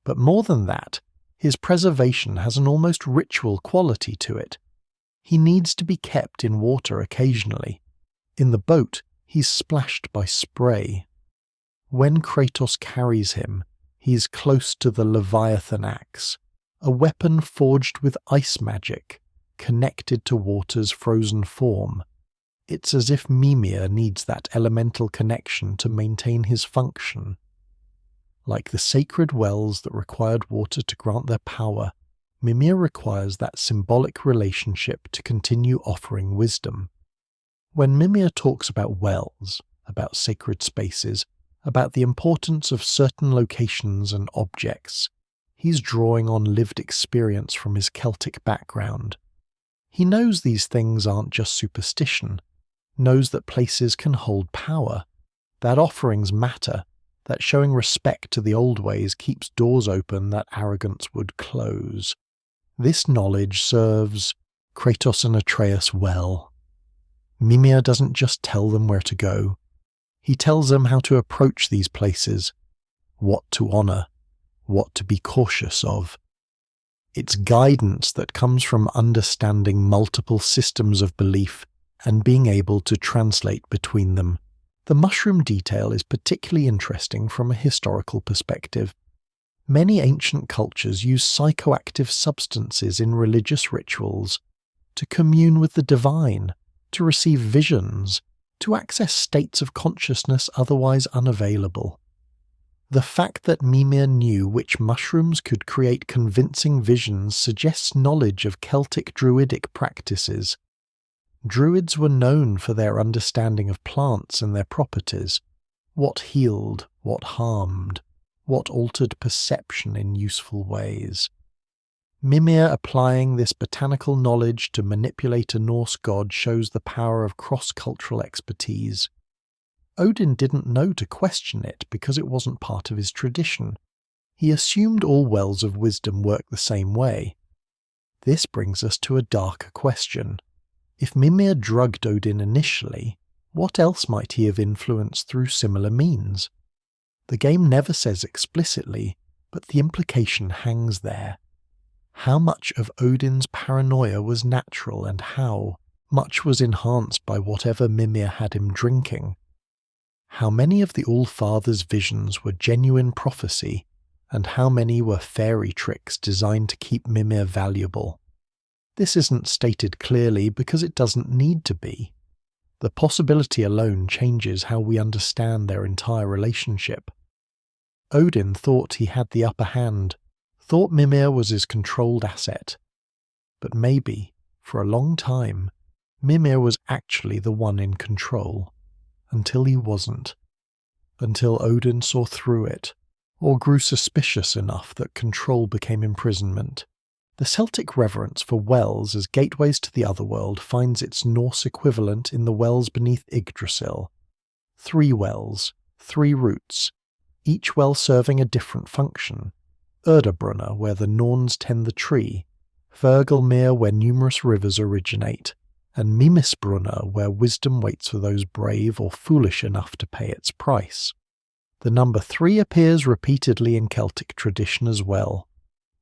But more than that, his preservation has an almost ritual quality to it. He needs to be kept in water occasionally. In the boat, he's splashed by spray. When Kratos carries him, he's close to the Leviathan axe, a weapon forged with ice magic, connected to water's frozen form. It's as if Mimir needs that elemental connection to maintain his function. Like the sacred wells that required water to grant their power, Mimir requires that symbolic relationship to continue offering wisdom. When Mimir talks about wells, about sacred spaces, about the importance of certain locations and objects, he's drawing on lived experience from his Celtic background. He knows these things aren't just superstition, knows that places can hold power, that offerings matter, that showing respect to the old ways keeps doors open that arrogance would close. This knowledge serves Kratos and Atreus well. Mimir doesn't just tell them where to go. He tells them how to approach these places, what to honour, what to be cautious of. It's guidance that comes from understanding multiple systems of belief and being able to translate between them. The mushroom detail is particularly interesting from a historical perspective. Many ancient cultures use psychoactive substances in religious rituals to commune with the divine, to receive visions, to access states of consciousness otherwise unavailable. The fact that Mimir knew which mushrooms could create convincing visions suggests knowledge of Celtic druidic practices. Druids were known for their understanding of plants and their properties, what healed, what harmed, what altered perception in useful ways. Mimir applying this botanical knowledge to manipulate a Norse god shows the power of cross-cultural expertise. Odin didn't know to question it because it wasn't part of his tradition. He assumed all wells of wisdom work the same way. This brings us to a darker question. If Mimir drugged Odin initially, what else might he have influenced through similar means? The game never says explicitly, but the implication hangs there. How much of Odin's paranoia was natural and how much was enhanced by whatever Mimir had him drinking? How many of the All-Father's visions were genuine prophecy, and how many were fairy tricks designed to keep Mimir valuable? This isn't stated clearly because it doesn't need to be. The possibility alone changes how we understand their entire relationship. Odin thought he had the upper hand, thought Mimir was his controlled asset. But maybe, for a long time, Mimir was actually the one in control, until he wasn't. Until Odin saw through it, or grew suspicious enough that control became imprisonment. The Celtic reverence for wells as gateways to the otherworld finds its Norse equivalent in the wells beneath Yggdrasil. 3 wells, 3 roots, each well serving a different function. Urdabrunna, where the Norns tend the tree, Hvergelmir, where numerous rivers originate, and Mimisbrunna, where wisdom waits for those brave or foolish enough to pay its price. The number 3 appears repeatedly in Celtic tradition as well.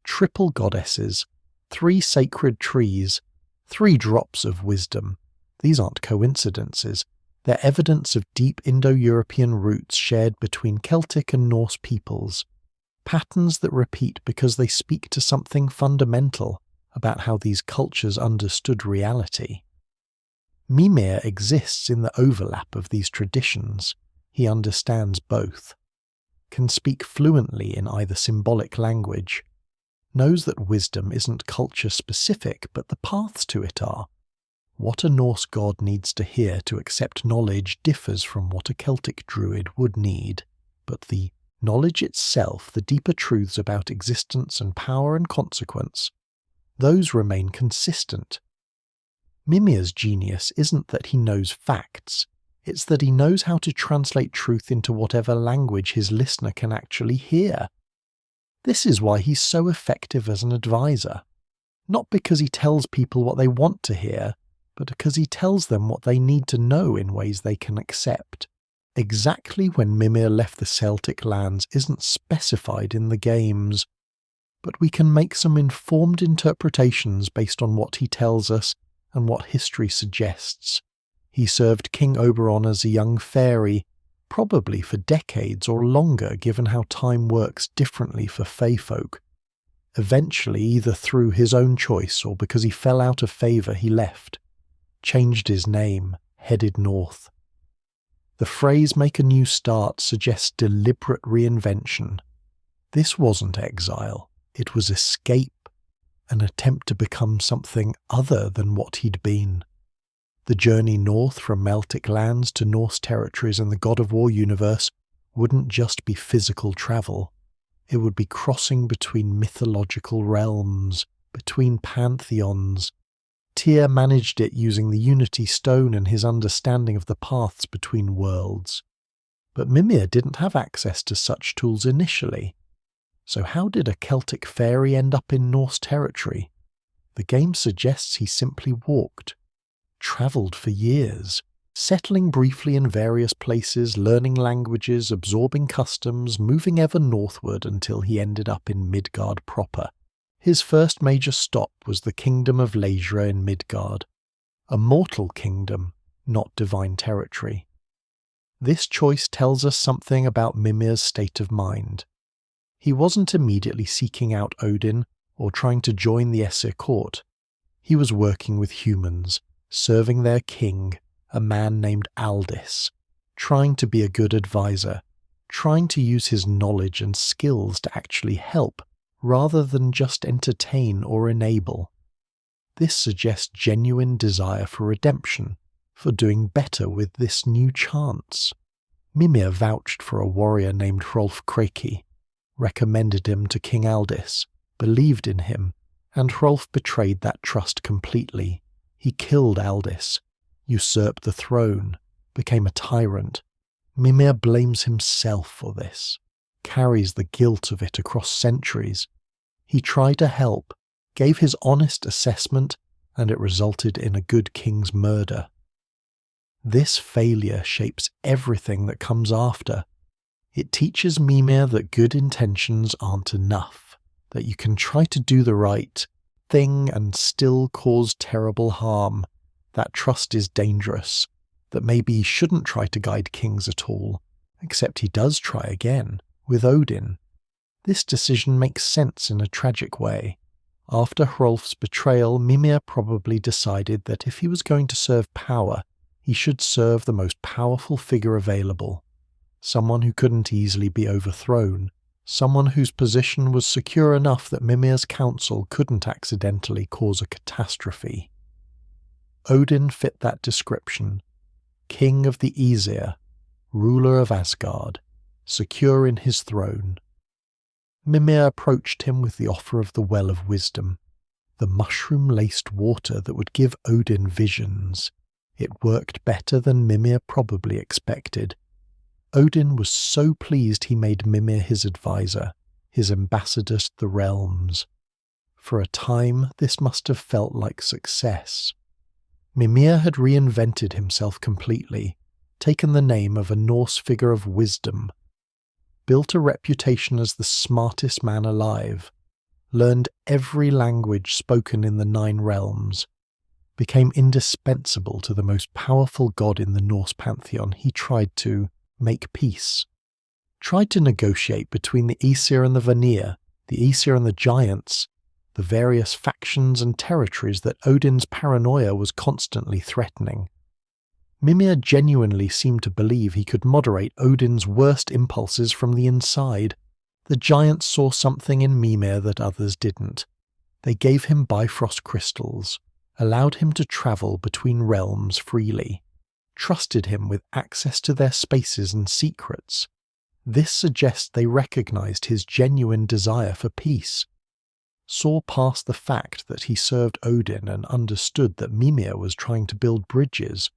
Triple goddesses, 3 sacred trees, 3 drops of wisdom. These aren't coincidences. They're evidence of deep Indo-European roots shared between Celtic and Norse peoples, patterns that repeat because they speak to something fundamental about how these cultures understood reality. Mimir exists in the overlap of these traditions. He understands both, can speak fluently in either symbolic language, knows that wisdom isn't culture-specific, but the paths to it are. What a Norse god needs to hear to accept knowledge differs from what a Celtic druid would need, but the knowledge itself, the deeper truths about existence and power and consequence, those remain consistent. Mimir's genius isn't that he knows facts, it's that he knows how to translate truth into whatever language his listener can actually hear. This is why he's so effective as an advisor. Not because he tells people what they want to hear, but because he tells them what they need to know in ways they can accept. Exactly when Mimir left the Celtic lands isn't specified in the games, but we can make some informed interpretations based on what he tells us and what history suggests. He served King Oberon as a young fairy, probably for decades or longer given how time works differently for fae folk. Eventually, either through his own choice or because he fell out of favour, he left, changed his name, headed north. The phrase "make a new start" suggests deliberate reinvention. This wasn't exile, it was escape, an attempt to become something other than what he'd been. The journey north from Celtic lands to Norse territories in the God of War universe wouldn't just be physical travel. It would be crossing between mythological realms, between pantheons. Tyr managed it using the Unity Stone and his understanding of the paths between worlds. But Mimir didn't have access to such tools initially. So how did a Celtic fairy end up in Norse territory? The game suggests he simply walked, travelled for years, settling briefly in various places, learning languages, absorbing customs, moving ever northward until he ended up in Midgard proper. His first major stop was the kingdom of Laesia in Midgard, a mortal kingdom, not divine territory. This choice tells us something about Mimir's state of mind. He wasn't immediately seeking out Odin or trying to join the Aesir court. He was working with humans, serving their king, a man named Aldis, trying to be a good advisor, trying to use his knowledge and skills to actually help, rather than just entertain or enable. This suggests genuine desire for redemption, for doing better with this new chance. Mimir vouched for a warrior named Hrolf Kraki, recommended him to King Aldis, believed in him, and Hrolf betrayed that trust completely. He killed Aldis, usurped the throne, became a tyrant. Mimir blames himself for this, carries the guilt of it across centuries. He tried to help, gave his honest assessment, and it resulted in a good king's murder. This failure shapes everything that comes after. It teaches Mimir that good intentions aren't enough, that you can try to do the right thing and still cause terrible harm, that trust is dangerous, that maybe he shouldn't try to guide kings at all, except he does try again, with Odin. This decision makes sense in a tragic way. After Hrolf's betrayal, Mimir probably decided that if he was going to serve power, he should serve the most powerful figure available, someone who couldn't easily be overthrown, someone whose position was secure enough that Mimir's council couldn't accidentally cause a catastrophe. Odin fit that description. King of the Aesir, ruler of Asgard, secure in his throne. Mimir approached him with the offer of the Well of Wisdom, the mushroom-laced water that would give Odin visions. It worked better than Mimir probably expected. Odin was so pleased he made Mimir his advisor, his ambassador to the realms. For a time, this must have felt like success. Mimir had reinvented himself completely, taken the name of a Norse figure of wisdom, built a reputation as the smartest man alive, learned every language spoken in the 9 realms, became indispensable to the most powerful god in the Norse pantheon, he tried to make peace. Tried to negotiate between the Aesir and the Vanir, the Aesir and the giants, the various factions and territories that Odin's paranoia was constantly threatening. Mimir genuinely seemed to believe he could moderate Odin's worst impulses from the inside. The giants saw something in Mimir that others didn't. They gave him Bifrost crystals, allowed him to travel between realms freely, trusted him with access to their spaces and secrets. This suggests they recognized his genuine desire for peace, saw past the fact that he served Odin and understood that Mimir was trying to build bridges,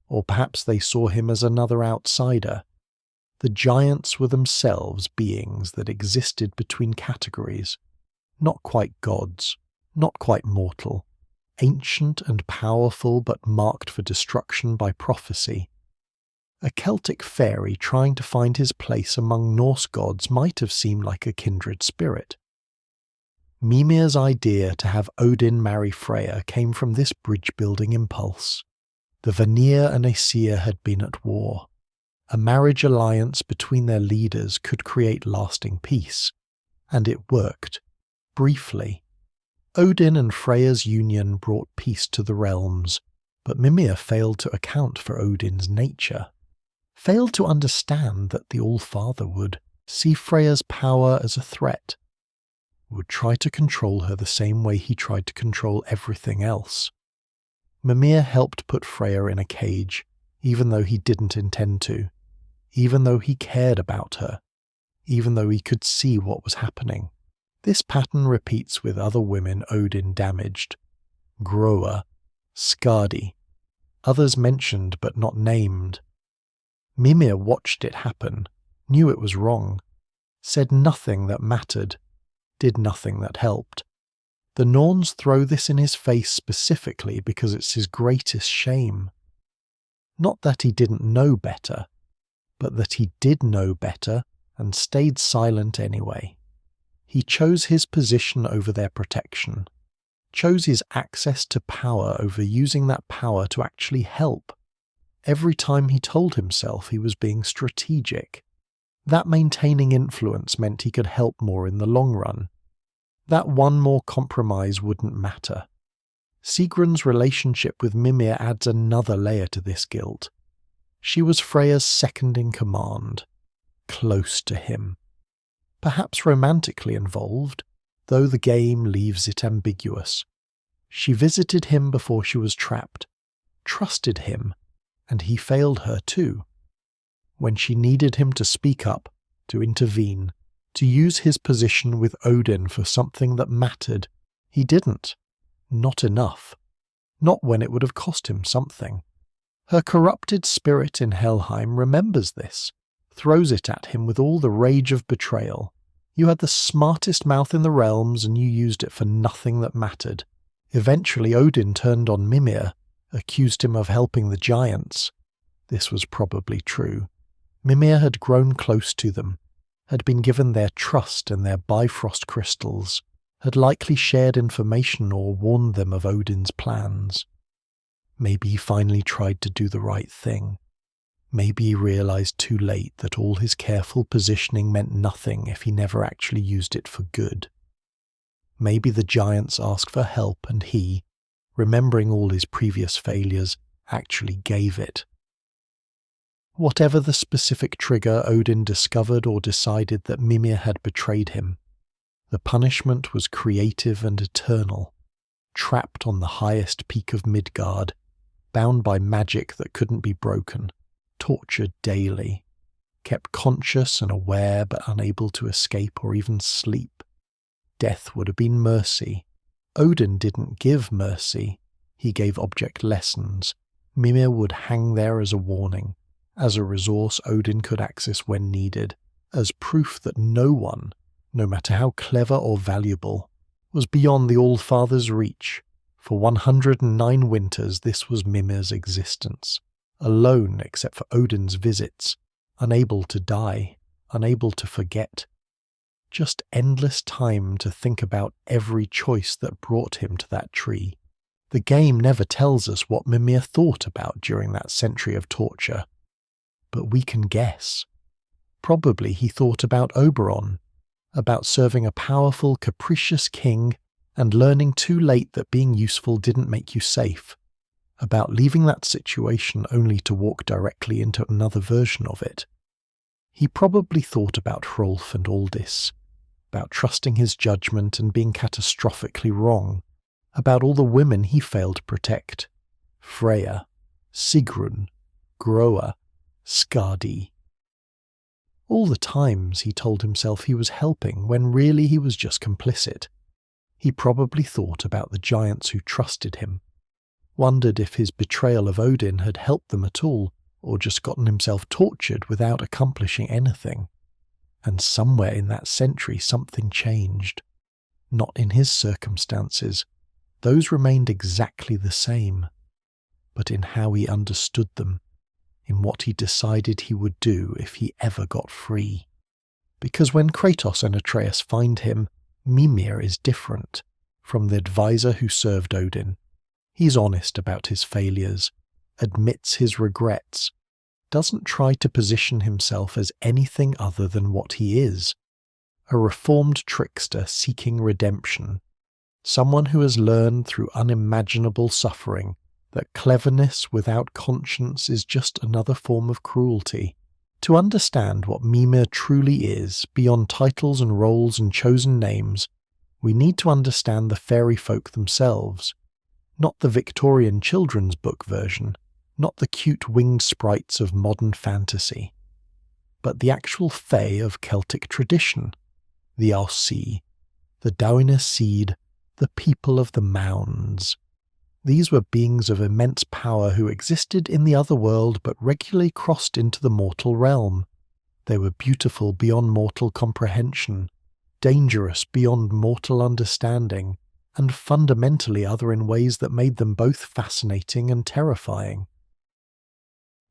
or perhaps they saw him as another outsider. The giants were themselves beings that existed between categories, not quite gods, not quite mortal, ancient and powerful but marked for destruction by prophecy. A Celtic fairy trying to find his place among Norse gods might have seemed like a kindred spirit. Mimir's idea to have Odin marry Freya came from this bridge-building impulse. The Vanir and Aesir had been at war. A marriage alliance between their leaders could create lasting peace, and it worked, briefly. Odin and Freya's union brought peace to the realms, but Mimir failed to account for Odin's nature, failed to understand that the All-Father would see Freya's power as a threat, would try to control her the same way he tried to control everything else. Mimir helped put Freya in a cage, even though he didn't intend to, even though he cared about her, even though he could see what was happening. This pattern repeats with other women Odin damaged. Groa, Skadi, others mentioned but not named. Mimir watched it happen, knew it was wrong, said nothing that mattered, did nothing that helped. The Norns throw this in his face specifically because it's his greatest shame. Not that he didn't know better, but that he did know better and stayed silent anyway. He chose his position over their protection, chose his access to power over using that power to actually help. Every time he told himself he was being strategic, that maintaining influence meant he could help more in the long run. That one more compromise wouldn't matter. Sigrun's relationship with Mimir adds another layer to this guilt. She was Freya's second in command, close to him. Perhaps romantically involved, though the game leaves it ambiguous. She visited him before she was trapped, trusted him, and he failed her too. When she needed him to speak up, to intervene, to use his position with Odin for something that mattered, he didn't. Not enough. Not when it would have cost him something. Her corrupted spirit in Helheim remembers this, throws it at him with all the rage of betrayal. You had the smartest mouth in the realms and you used it for nothing that mattered. Eventually Odin turned on Mimir, accused him of helping the giants. This was probably true. Mimir had grown close to them, had been given their trust and their Bifrost crystals, had likely shared information or warned them of Odin's plans. Maybe he finally tried to do the right thing. Maybe he realized too late that all his careful positioning meant nothing if he never actually used it for good. Maybe the giants asked for help and he, remembering all his previous failures, actually gave it. Whatever the specific trigger, Odin discovered or decided that Mimir had betrayed him. The punishment was creative and eternal, trapped on the highest peak of Midgard, bound by magic that couldn't be broken, tortured daily, kept conscious and aware but unable to escape or even sleep. Death would have been mercy. Odin didn't give mercy, he gave object lessons. Mimir would hang there as a warning, as a resource Odin could access when needed, as proof that no one, no matter how clever or valuable, was beyond the All-Father's reach. For 109 winters this was Mimir's existence, alone except for Odin's visits, unable to die, unable to forget. Just endless time to think about every choice that brought him to that tree, The game never tells us what Mimir thought about during that century of torture, but we can guess. Probably he thought about Oberon, about serving a powerful, capricious king and learning too late that being useful didn't make you safe, about leaving that situation only to walk directly into another version of it. He probably thought about Hrolf and Aldis, about trusting his judgment and being catastrophically wrong, about all the women he failed to protect: Freya, Sigrun, Groa, Skadi. All the times he told himself he was helping when really he was just complicit. He probably thought about the giants who trusted him, wondered if his betrayal of Odin had helped them at all, or just gotten himself tortured without accomplishing anything. And somewhere in that century something changed. Not in his circumstances. Those remained exactly the same. But in how he understood them, in what he decided he would do if he ever got free. Because when Kratos and Atreus find him, Mimir is different from the advisor who served Odin. He's honest about his failures, admits his regrets, doesn't try to position himself as anything other than what he is, a reformed trickster seeking redemption, someone who has learned through unimaginable suffering that cleverness without conscience is just another form of cruelty. To understand what Mimir truly is, beyond titles and roles and chosen names, we need to understand the fairy folk themselves, not the Victorian children's book version, not the cute winged sprites of modern fantasy, but the actual fae of Celtic tradition, the Alsi, the Dowina seed, the people of the mounds. These were beings of immense power who existed in the other world but regularly crossed into the mortal realm. They were beautiful beyond mortal comprehension, dangerous beyond mortal understanding, and fundamentally other in ways that made them both fascinating and terrifying.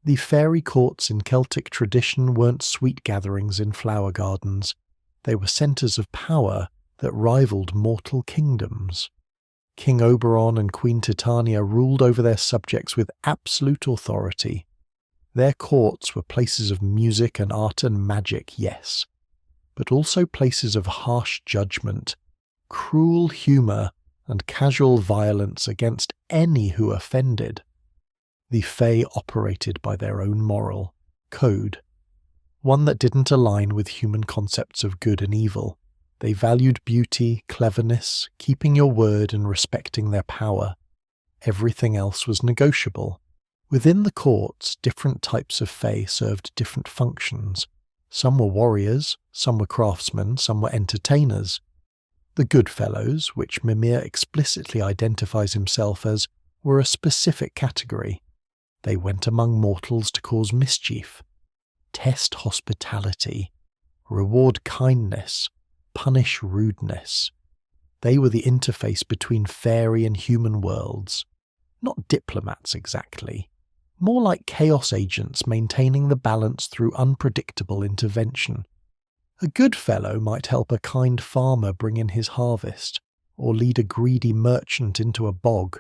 The fairy courts in Celtic tradition weren't sweet gatherings in flower gardens. They were centres of power that rivaled mortal kingdoms. King Oberon and Queen Titania ruled over their subjects with absolute authority. Their courts were places of music and art and magic, yes, but also places of harsh judgment, cruel humour, and casual violence against any who offended. The Fae operated by their own moral code, one that didn't align with human concepts of good and evil. They valued beauty, cleverness, keeping your word and respecting their power. Everything else was negotiable. Within the courts, different types of Fae served different functions. Some were warriors, some were craftsmen, some were entertainers. The Goodfellows, which Mimir explicitly identifies himself as, were a specific category. They went among mortals to cause mischief, test hospitality, reward kindness, punish rudeness. They were the interface between fairy and human worlds. Not diplomats exactly, more like chaos agents maintaining the balance through unpredictable intervention. A Goodfellow might help a kind farmer bring in his harvest, or lead a greedy merchant into a bog,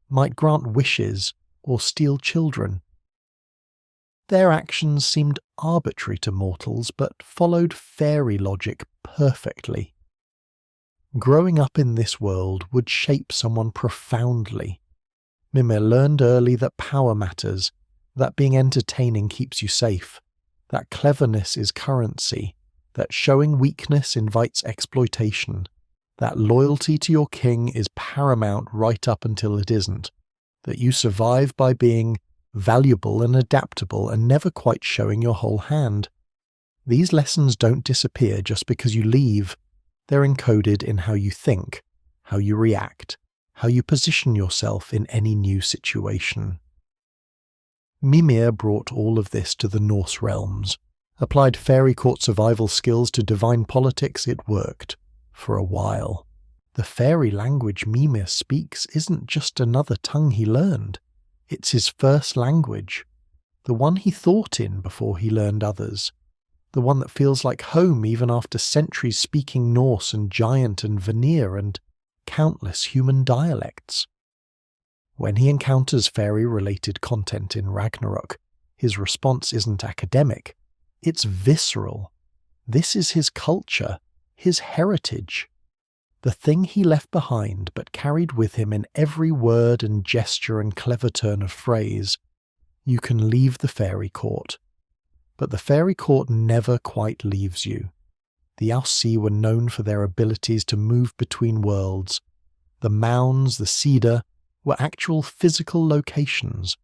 might grant wishes or steal children. Their actions seemed arbitrary to mortals, but followed fairy logic perfectly. Growing up in this world would shape someone profoundly. Mimir learned early that power matters, that being entertaining keeps you safe, that cleverness is currency, that showing weakness invites exploitation, that loyalty to your king is paramount right up until it isn't, that you survive by being valuable and adaptable and never quite showing your whole hand. These lessons don't disappear just because you leave. They're encoded in how you think, how you react, how you position yourself in any new situation. Mimir brought all of this to the Norse realms. Applied fairy court survival skills to divine politics, it worked. For a while. The fairy language Mimir speaks isn't just another tongue he learned. It's his first language. The one he thought in before he learned others. The one that feels like home even after centuries speaking Norse and Giant and Vanir and countless human dialects. When he encounters fairy-related content in Ragnarok, his response isn't academic, it's visceral. This is his culture, his heritage. The thing he left behind but carried with him in every word and gesture and clever turn of phrase. You can leave the fairy court. But the fairy court never quite leaves you. The Alsi were known for their abilities to move between worlds. The mounds, the cedar, were actual physical locations.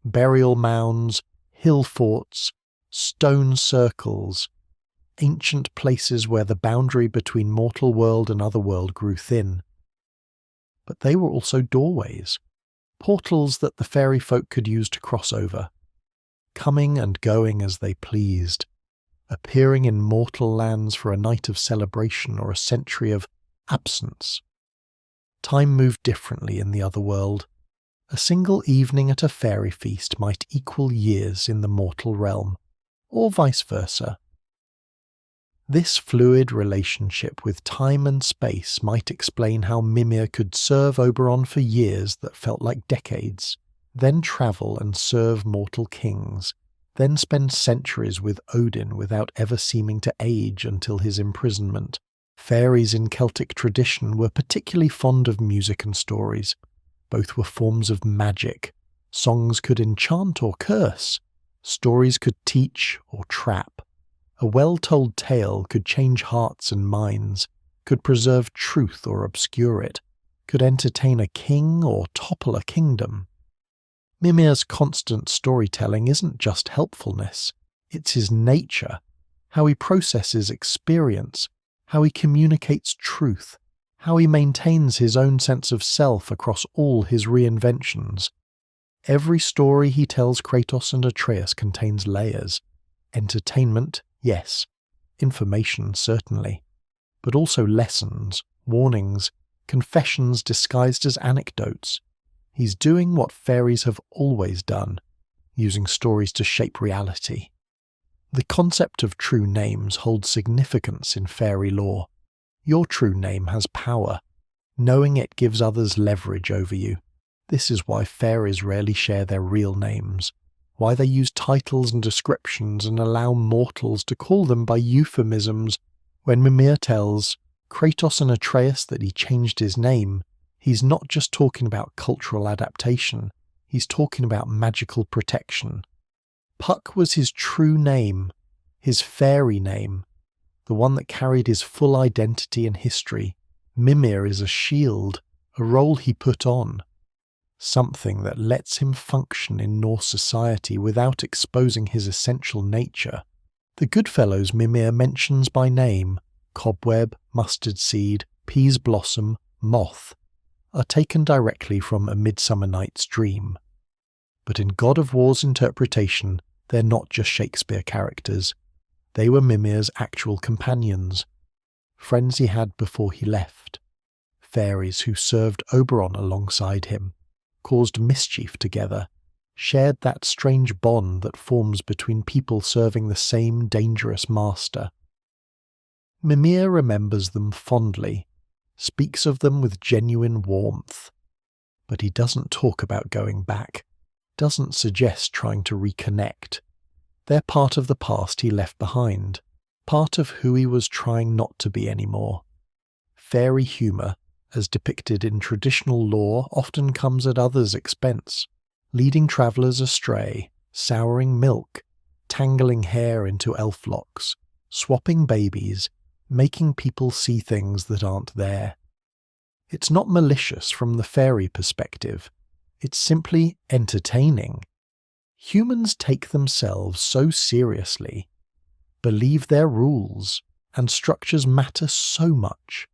Burial mounds, hill forts, stone circles, ancient places where the boundary between mortal world and otherworld grew thin. But they were also doorways, portals that the fairy folk could use to cross over, coming and going as they pleased, appearing in mortal lands for a night of celebration or a century of absence. Time moved differently in the other world. A single evening at a fairy feast might equal years in the mortal realm, or vice versa. This fluid relationship with time and space might explain how Mimir could serve Oberon for years that felt like decades, then travel and serve mortal kings, then spend centuries with Odin without ever seeming to age until his imprisonment. Fairies in Celtic tradition were particularly fond of music and stories. Both were forms of magic. Songs could enchant or curse. Stories could teach or trap. A well-told tale could change hearts and minds, could preserve truth or obscure it, could entertain a king or topple a kingdom. Mimir's constant storytelling isn't just helpfulness, it's his nature, how he processes experience, how he communicates truth, how he maintains his own sense of self across all his reinventions. Every story he tells Kratos and Atreus contains layers. Entertainment, yes. Information, certainly. But also lessons, warnings, confessions disguised as anecdotes. He's doing what fairies have always done, using stories to shape reality. The concept of true names holds significance in fairy lore. Your true name has power. Knowing it gives others leverage over you. This is why fairies rarely share their real names, why they use titles and descriptions and allow mortals to call them by euphemisms. When Mimir tells Kratos and Atreus that he changed his name, he's not just talking about cultural adaptation, he's talking about magical protection. Puck was his true name, his fairy name, the one that carried his full identity and history. Mimir is a shield, a role he put on, something that lets him function in Norse society without exposing his essential nature. The Goodfellows Mimir mentions by name, cobweb, mustard seed, peas blossom, moth, are taken directly from A Midsummer Night's Dream. But in God of War's interpretation, they're not just Shakespeare characters. They were Mimir's actual companions, friends he had before he left, fairies who served Oberon alongside him, caused mischief together, shared that strange bond that forms between people serving the same dangerous master. Mimir remembers them fondly, speaks of them with genuine warmth, but he doesn't talk about going back, doesn't suggest trying to reconnect. They're part of the past he left behind, part of who he was trying not to be anymore. Fairy humour, as depicted in traditional lore, often comes at others' expense, leading travellers astray, souring milk, tangling hair into elf locks, swapping babies, making people see things that aren't there. It's not malicious from the fairy perspective, it's simply entertaining. Humans take themselves so seriously, believe their rules, and structures matter so much.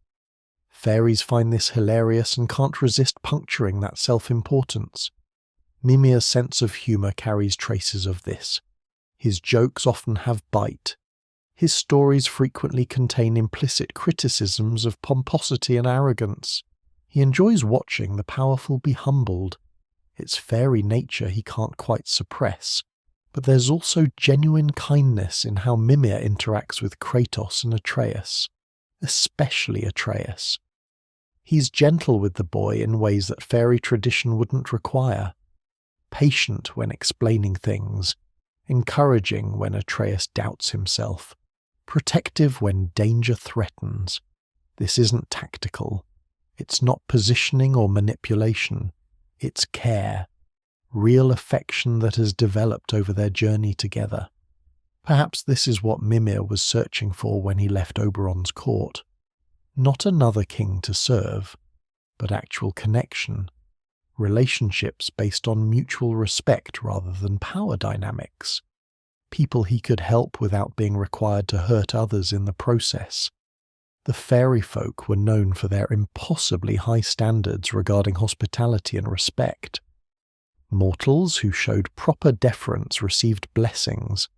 Fairies find this hilarious and can't resist puncturing that self-importance. Mimir's sense of humour carries traces of this. His jokes often have bite. His stories frequently contain implicit criticisms of pomposity and arrogance. He enjoys watching the powerful be humbled. It's fairy nature he can't quite suppress. But there's also genuine kindness in how Mimir interacts with Kratos and Atreus, especially Atreus. He's gentle with the boy in ways that fairy tradition wouldn't require, patient when explaining things, encouraging when Atreus doubts himself, protective when danger threatens. This isn't tactical. It's not positioning or manipulation. It's care, real affection that has developed over their journey together. Perhaps this is what Mimir was searching for when he left Oberon's court. Not another king to serve, but actual connection, relationships based on mutual respect rather than power dynamics, people he could help without being required to hurt others in the process. The fairy folk were known for their impossibly high standards regarding hospitality and respect. Mortals who showed proper deference received blessings.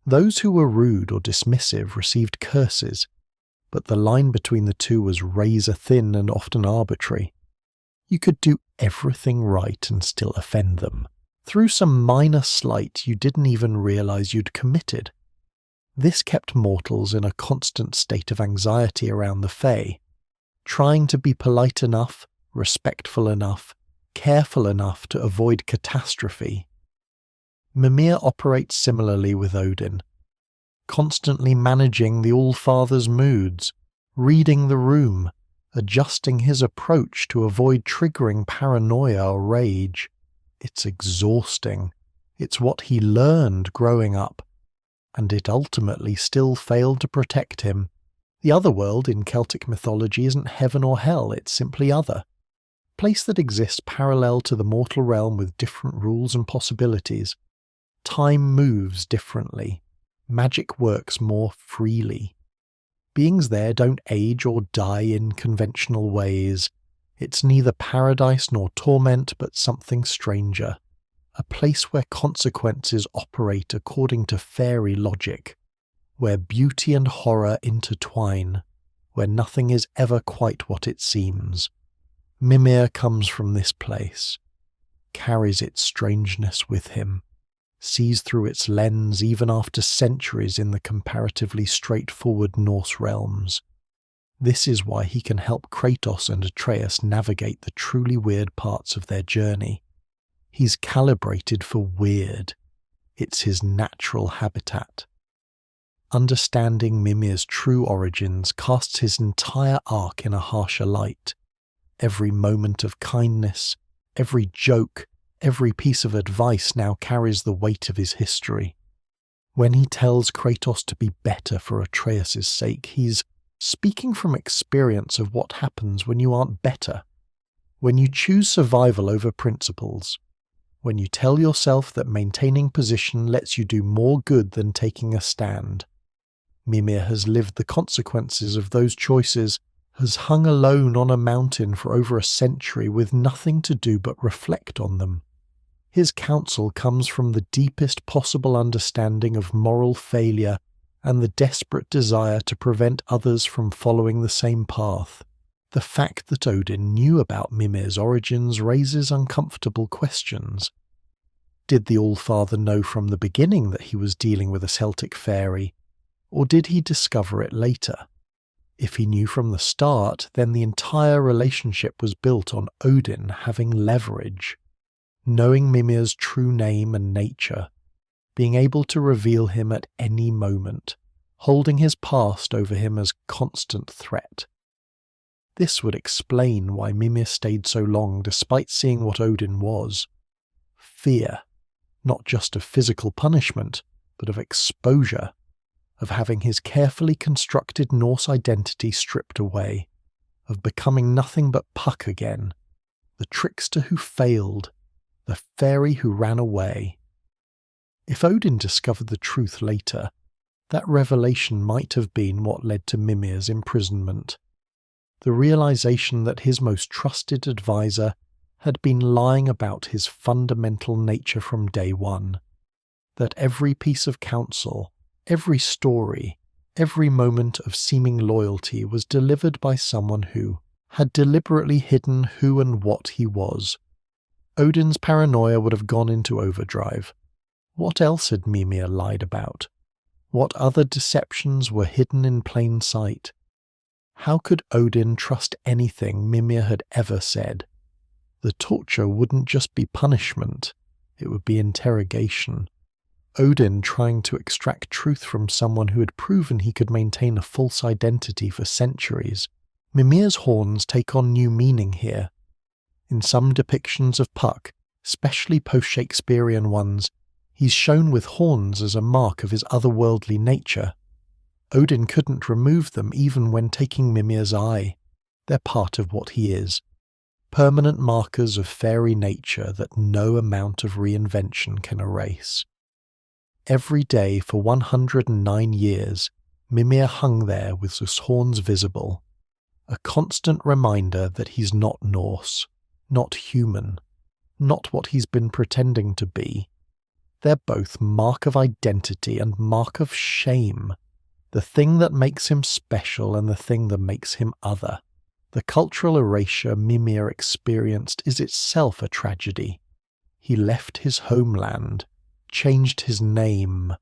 Those who were rude or dismissive received curses, but the line between the two was razor thin and often arbitrary. You could do everything right and still offend them, through some minor slight you didn't even realize you'd committed. This kept mortals in a constant state of anxiety around the Fae, trying to be polite enough, respectful enough, careful enough to avoid catastrophe. Mimir operates similarly with Odin, constantly managing the All-Father's moods, reading the room, adjusting his approach to avoid triggering paranoia or rage. It's exhausting. It's what he learned growing up, and it ultimately still failed to protect him. The other world in Celtic mythology isn't heaven or hell, it's simply other. A place that exists parallel to the mortal realm with different rules and possibilities. Time moves differently. Magic works more freely. Beings there don't age or die in conventional ways. It's neither paradise nor torment, but something stranger. A place where consequences operate according to fairy logic, where beauty and horror intertwine, where nothing is ever quite what it seems. Mimir comes from this place, carries its strangeness with him, sees through its lens even after centuries in the comparatively straightforward Norse realms. This is why he can help Kratos and Atreus navigate the truly weird parts of their journey. He's calibrated for weird. It's his natural habitat. Understanding Mimir's true origins casts his entire arc in a harsher light. Every moment of kindness, every joke, every piece of advice now carries the weight of his history. When he tells Kratos to be better for Atreus' sake, he's speaking from experience of what happens when you aren't better. When you choose survival over principles. When you tell yourself that maintaining position lets you do more good than taking a stand. Mimir has lived the consequences of those choices, has hung alone on a mountain for over a century with nothing to do but reflect on them. His counsel comes from the deepest possible understanding of moral failure and the desperate desire to prevent others from following the same path. The fact that Odin knew about Mimir's origins raises uncomfortable questions. Did the All-Father know from the beginning that he was dealing with a Celtic fairy, or did he discover it later? If he knew from the start, then the entire relationship was built on Odin having leverage. Knowing Mimir's true name and nature, being able to reveal him at any moment, holding his past over him as constant threat. This would explain why Mimir stayed so long despite seeing what Odin was. Fear, not just of physical punishment, but of exposure, of having his carefully constructed Norse identity stripped away, of becoming nothing but Puck again, the trickster who failed, the fairy who ran away. If Odin discovered the truth later, that revelation might have been what led to Mimir's imprisonment. The realization that his most trusted advisor had been lying about his fundamental nature from day one, that every piece of counsel, every story, every moment of seeming loyalty was delivered by someone who had deliberately hidden who and what he was. Odin's paranoia would have gone into overdrive. What else had Mimir lied about? What other deceptions were hidden in plain sight? How could Odin trust anything Mimir had ever said? The torture wouldn't just be punishment, it would be interrogation. Odin trying to extract truth from someone who had proven he could maintain a false identity for centuries. Mimir's horns take on new meaning here. In some depictions of Puck, especially post-Shakespearean ones, he's shown with horns as a mark of his otherworldly nature. Odin couldn't remove them even when taking Mimir's eye. They're part of what he is. Permanent markers of fairy nature that no amount of reinvention can erase. Every day for 109 years, Mimir hung there with his horns visible. A constant reminder that he's not Norse, not human, not what he's been pretending to be. They're both mark of identity and mark of shame, the thing that makes him special and the thing that makes him other. The cultural erasure Mimir experienced is itself a tragedy. He left his homeland, changed his name,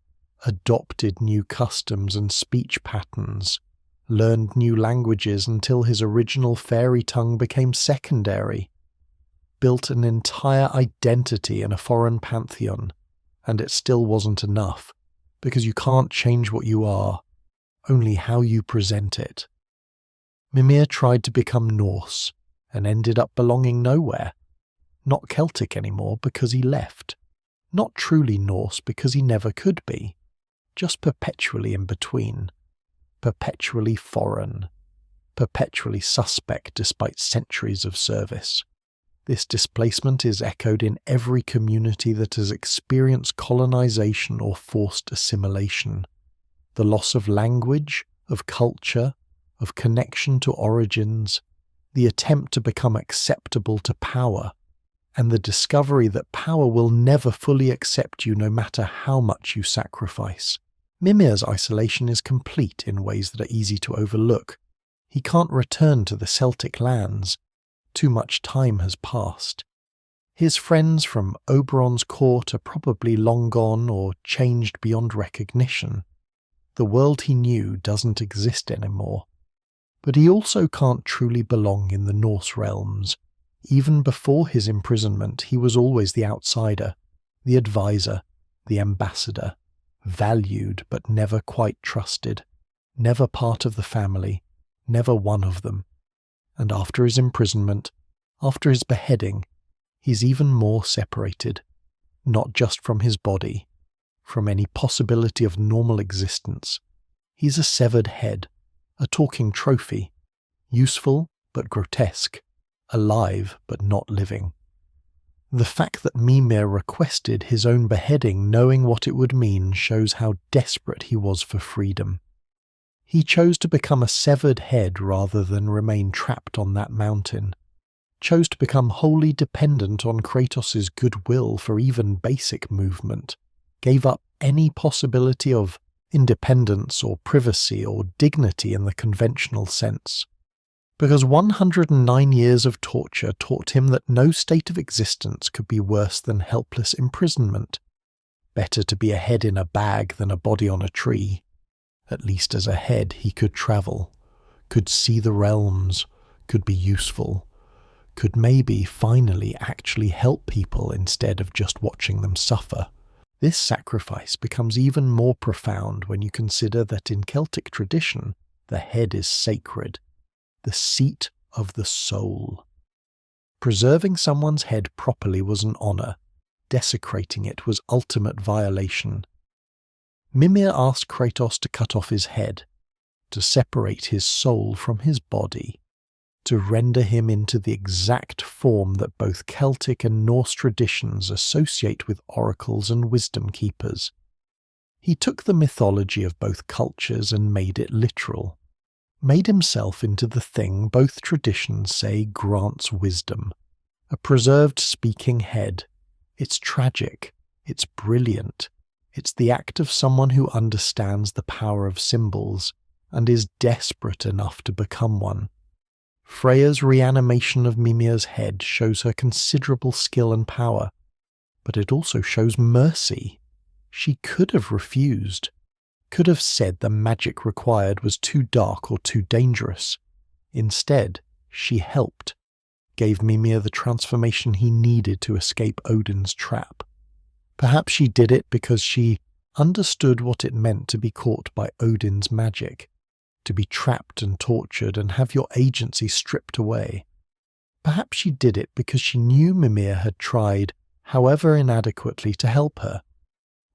adopted new customs and speech patterns, learned new languages until his original fairy tongue became secondary, built an entire identity in a foreign pantheon, and it still wasn't enough, because you can't change what you are, only how you present it. Mimir tried to become Norse, and ended up belonging nowhere. Not Celtic anymore because he left. Not truly Norse because he never could be. Just perpetually in between. Perpetually foreign. Perpetually suspect despite centuries of service. This displacement is echoed in every community that has experienced colonization or forced assimilation. The loss of language, of culture, of connection to origins, the attempt to become acceptable to power, and the discovery that power will never fully accept you no matter how much you sacrifice. Mimir's isolation is complete in ways that are easy to overlook. He can't return to the Celtic lands. Too much time has passed. His friends from Oberon's court are probably long gone or changed beyond recognition. The world he knew doesn't exist anymore. But he also can't truly belong in the Norse realms. Even before his imprisonment, he was always the outsider, the advisor, the ambassador, valued but never quite trusted, never part of the family, never one of them. And after his imprisonment, after his beheading, he's even more separated, not just from his body, from any possibility of normal existence. He's a severed head, a talking trophy, useful but grotesque, alive but not living. The fact that Mimir requested his own beheading knowing what it would mean shows how desperate he was for freedom. He chose to become a severed head rather than remain trapped on that mountain, chose to become wholly dependent on Kratos' goodwill for even basic movement, gave up any possibility of independence or privacy or dignity in the conventional sense. Because 109 years of torture taught him that no state of existence could be worse than helpless imprisonment. Better to be a head in a bag than a body on a tree. At least as a head he could travel, could see the realms, could be useful, could maybe finally actually help people instead of just watching them suffer. This sacrifice becomes even more profound when you consider that in Celtic tradition, the head is sacred, the seat of the soul. Preserving someone's head properly was an honour, desecrating it was ultimate violation. Mimir asked Kratos to cut off his head, to separate his soul from his body, to render him into the exact form that both Celtic and Norse traditions associate with oracles and wisdom keepers. He took the mythology of both cultures and made it literal, made himself into the thing both traditions say grants wisdom, a preserved speaking head. It's tragic, it's brilliant, it's the act of someone who understands the power of symbols and is desperate enough to become one. Freya's reanimation of Mimir's head shows her considerable skill and power, but it also shows mercy. She could have refused, could have said the magic required was too dark or too dangerous, Instead, she helped, gave Mimir the transformation he needed to escape Odin's trap. Perhaps she did it because she understood what it meant to be caught by Odin's magic, to be trapped and tortured and have your agency stripped away. Perhaps she did it because she knew Mimir had tried, however inadequately, to help her.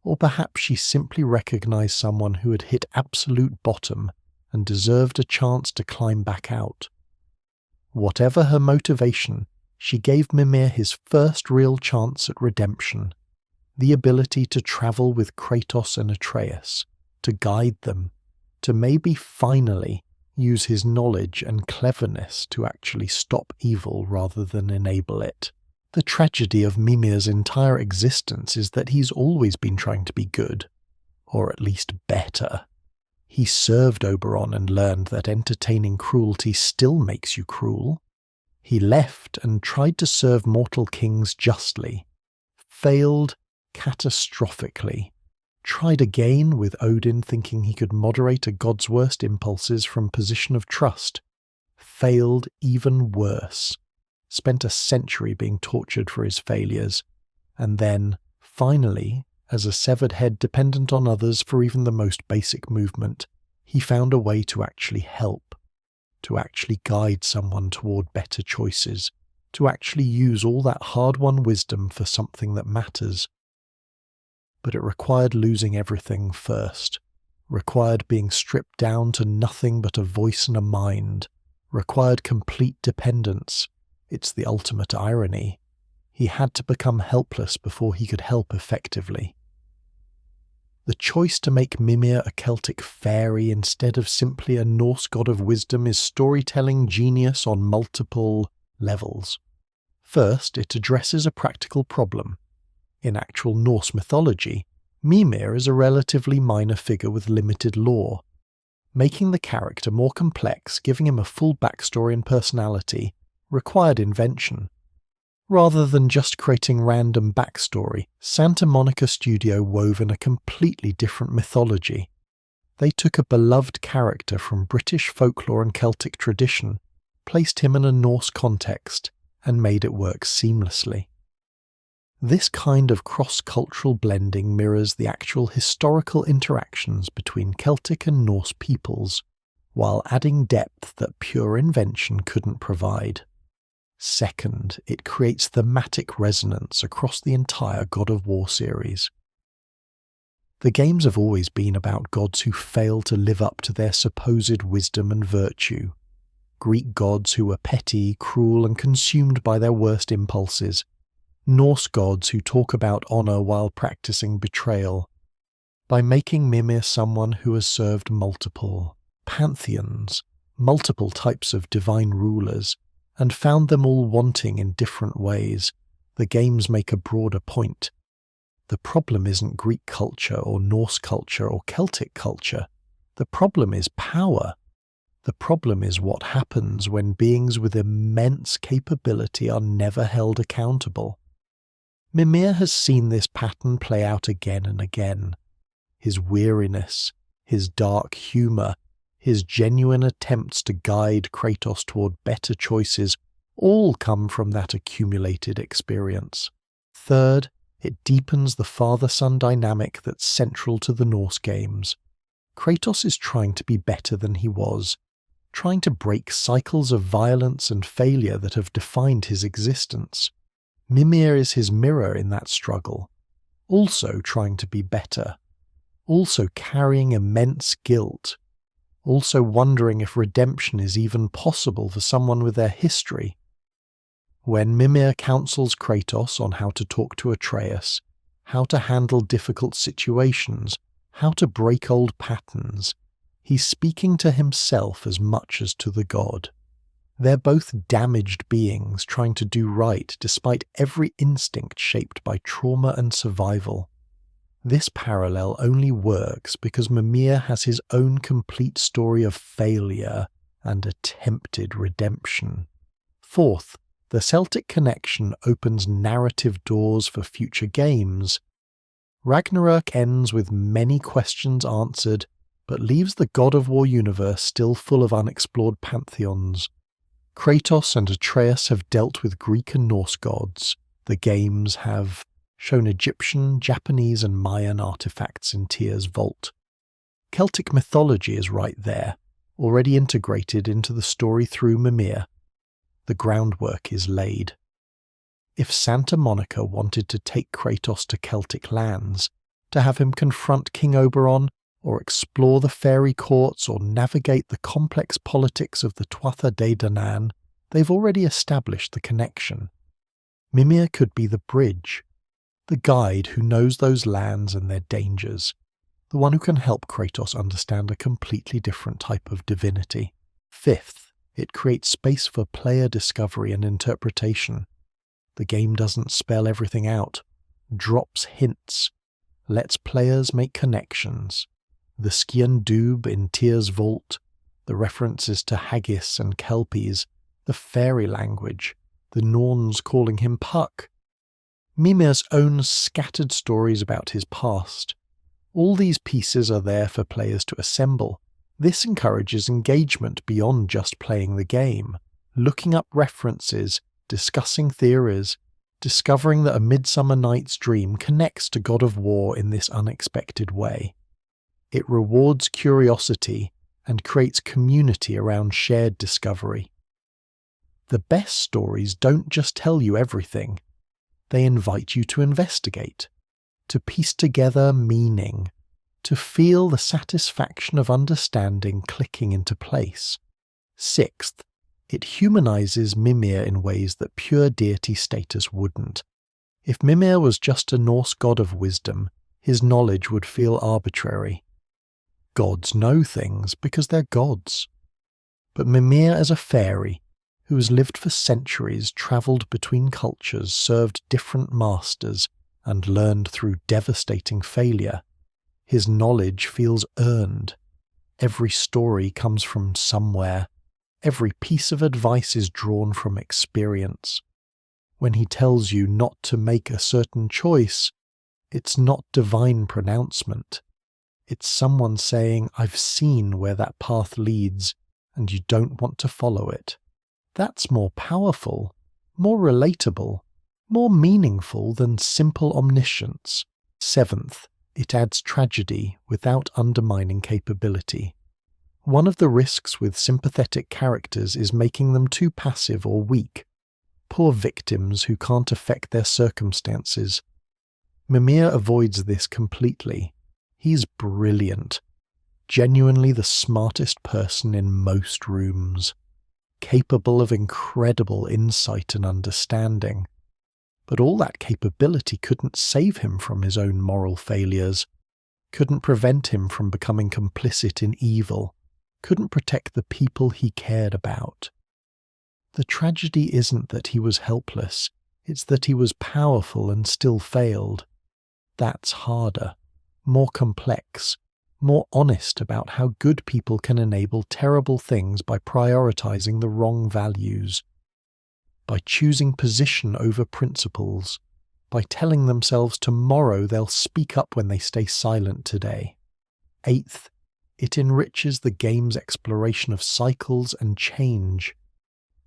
Or perhaps she simply recognized someone who had hit absolute bottom and deserved a chance to climb back out. Whatever her motivation, she gave Mimir his first real chance at redemption, the ability to travel with Kratos and Atreus, to guide them, to maybe finally use his knowledge and cleverness to actually stop evil rather than enable it. The tragedy of Mimir's entire existence is that he's always been trying to be good, or at least better. He served Oberon and learned that entertaining cruelty still makes you cruel. He left and tried to serve mortal kings justly, failed catastrophically, tried again with Odin thinking he could moderate a god's worst impulses from position of trust, failed even worse, spent a century being tortured for his failures, and then, finally, as a severed head dependent on others for even the most basic movement, he found a way to actually help, to actually guide someone toward better choices, to actually use all that hard-won wisdom for something that matters. But it required losing everything first, required being stripped down to nothing but a voice and a mind, required complete dependence. It's the ultimate irony. He had to become helpless before he could help effectively. The choice to make Mimir a Celtic fairy instead of simply a Norse god of wisdom is storytelling genius on multiple levels. First, it addresses a practical problem. In actual Norse mythology, Mimir is a relatively minor figure with limited lore. Making the character more complex, giving him a full backstory and personality, required invention. Rather than just creating random backstory, Santa Monica Studio wove in a completely different mythology. They took a beloved character from British folklore and Celtic tradition, placed him in a Norse context, and made it work seamlessly. This kind of cross-cultural blending mirrors the actual historical interactions between Celtic and Norse peoples, while adding depth that pure invention couldn't provide. Second, it creates thematic resonance across the entire God of War series. The games have always been about gods who fail to live up to their supposed wisdom and virtue. Greek gods who were petty, cruel, and consumed by their worst impulses. Norse gods who talk about honor while practicing betrayal. By making Mimir someone who has served multiple pantheons, multiple types of divine rulers, and found them all wanting in different ways, the games make a broader point. The problem isn't Greek culture or Norse culture or Celtic culture. The problem is power. The problem is what happens when beings with immense capability are never held accountable. Mimir has seen this pattern play out again and again. His weariness, his dark humour, his genuine attempts to guide Kratos toward better choices all come from that accumulated experience. Third, it deepens the father-son dynamic that's central to the Norse games. Kratos is trying to be better than he was, trying to break cycles of violence and failure that have defined his existence. Mimir is his mirror in that struggle, also trying to be better, also carrying immense guilt, also wondering if redemption is even possible for someone with their history. When Mimir counsels Kratos on how to talk to Atreus, how to handle difficult situations, how to break old patterns, he's speaking to himself as much as to the god. They're both damaged beings trying to do right despite every instinct shaped by trauma and survival. This parallel only works because Mimir has his own complete story of failure and attempted redemption. Fourth, the Celtic connection opens narrative doors for future games. Ragnarök ends with many questions answered but leaves the God of War universe still full of unexplored pantheons. Kratos and Atreus have dealt with Greek and Norse gods. The games have shown Egyptian, Japanese and Mayan artifacts in Tyr's vault. Celtic mythology is right there, already integrated into the story through Mimir. The groundwork is laid. If Santa Monica wanted to take Kratos to Celtic lands, to have him confront King Oberon, or explore the fairy courts, or navigate the complex politics of the Tuatha De Danann, they've already established the connection. Mimir could be the bridge, the guide who knows those lands and their dangers, the one who can help Kratos understand a completely different type of divinity. Fifth, it creates space for player discovery and interpretation. The game doesn't spell everything out, drops hints, lets players make connections. The Skian Dúb in Tyr's vault, the references to haggis and kelpies, the fairy language, the Norns calling him Puck. Mimir's own scattered stories about his past. All these pieces are there for players to assemble. This encourages engagement beyond just playing the game, looking up references, discussing theories, discovering that A Midsummer Night's Dream connects to God of War in this unexpected way. It rewards curiosity and creates community around shared discovery. The best stories don't just tell you everything. They invite you to investigate, to piece together meaning, to feel the satisfaction of understanding clicking into place. Sixth, it humanizes Mimir in ways that pure deity status wouldn't. If Mimir was just a Norse god of wisdom, his knowledge would feel arbitrary. Gods know things because they're gods. But Mimir as a fairy, who has lived for centuries, travelled between cultures, served different masters, and learned through devastating failure, his knowledge feels earned. Every story comes from somewhere. Every piece of advice is drawn from experience. When he tells you not to make a certain choice, it's not divine pronouncement. It's someone saying, I've seen where that path leads, and you don't want to follow it. That's more powerful, more relatable, more meaningful than simple omniscience. Seventh, it adds tragedy without undermining capability. One of the risks with sympathetic characters is making them too passive or weak, poor victims who can't affect their circumstances. Mimir avoids this completely. He's brilliant, genuinely the smartest person in most rooms, capable of incredible insight and understanding. But all that capability couldn't save him from his own moral failures, couldn't prevent him from becoming complicit in evil, couldn't protect the people he cared about. The tragedy isn't that he was helpless, it's that he was powerful and still failed. That's harder, more complex, more honest about how good people can enable terrible things by prioritizing the wrong values, by choosing position over principles, by telling themselves tomorrow they'll speak up when they stay silent today. Eighth, it enriches the game's exploration of cycles and change.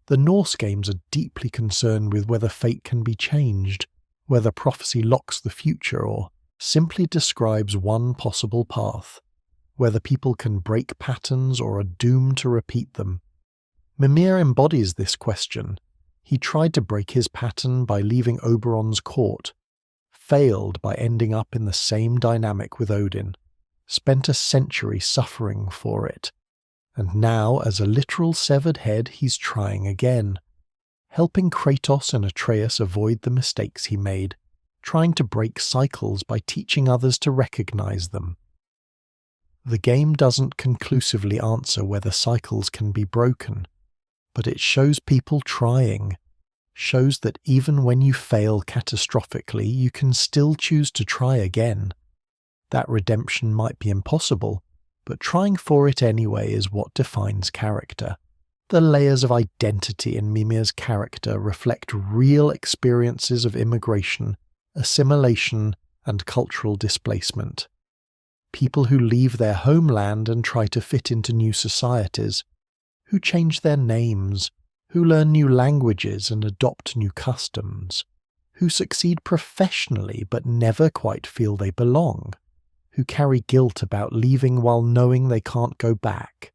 The Norse games are deeply concerned with whether fate can be changed, whether prophecy locks the future or simply describes one possible path, whether people can break patterns or are doomed to repeat them. Mimir embodies this question. He tried to break his pattern by leaving Oberon's court, failed by ending up in the same dynamic with Odin, spent a century suffering for it, and now as a literal severed head he's trying again, helping Kratos and Atreus avoid the mistakes he made, trying to break cycles by teaching others to recognize them. The game doesn't conclusively answer whether cycles can be broken, but it shows people trying, shows that even when you fail catastrophically, you can still choose to try again. That redemption might be impossible, but trying for it anyway is what defines character. The layers of identity in Mimir's character reflect real experiences of immigration, assimilation, and cultural displacement. people who leave their homeland and try to fit into new societies, who change their names, who learn new languages and adopt new customs, who succeed professionally but never quite feel they belong, who carry guilt about leaving while knowing they can't go back,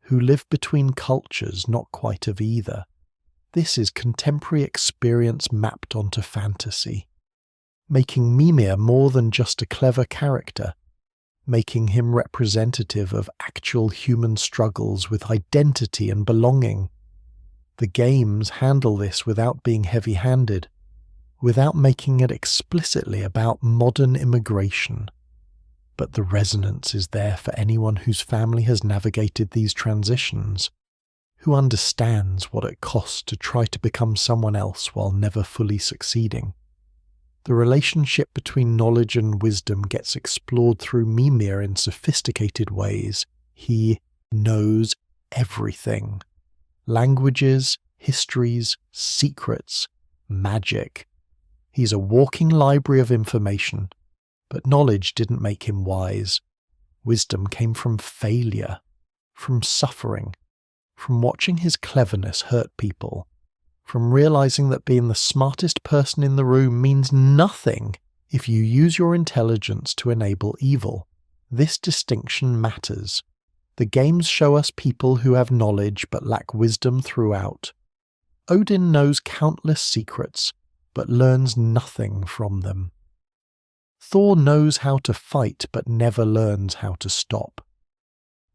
who live between cultures not quite of either. This is contemporary experience mapped onto fantasy, making Mimir more than just a clever character, making him representative of actual human struggles with identity and belonging. The games handle this without being heavy-handed, without making it explicitly about modern immigration. But the resonance is there for anyone whose family has navigated these transitions, who understands what it costs to try to become someone else while never fully succeeding. The relationship between knowledge and wisdom gets explored through Mimir in sophisticated ways. He knows everything. Languages, histories, secrets, magic. He's a walking library of information, but knowledge didn't make him wise. Wisdom came from failure, from suffering, from watching his cleverness hurt people, from realizing that being the smartest person in the room means nothing if you use your intelligence to enable evil. This distinction matters. The games show us people who have knowledge but lack wisdom throughout. Odin knows countless secrets, but learns nothing from them. Thor knows how to fight but never learns how to stop.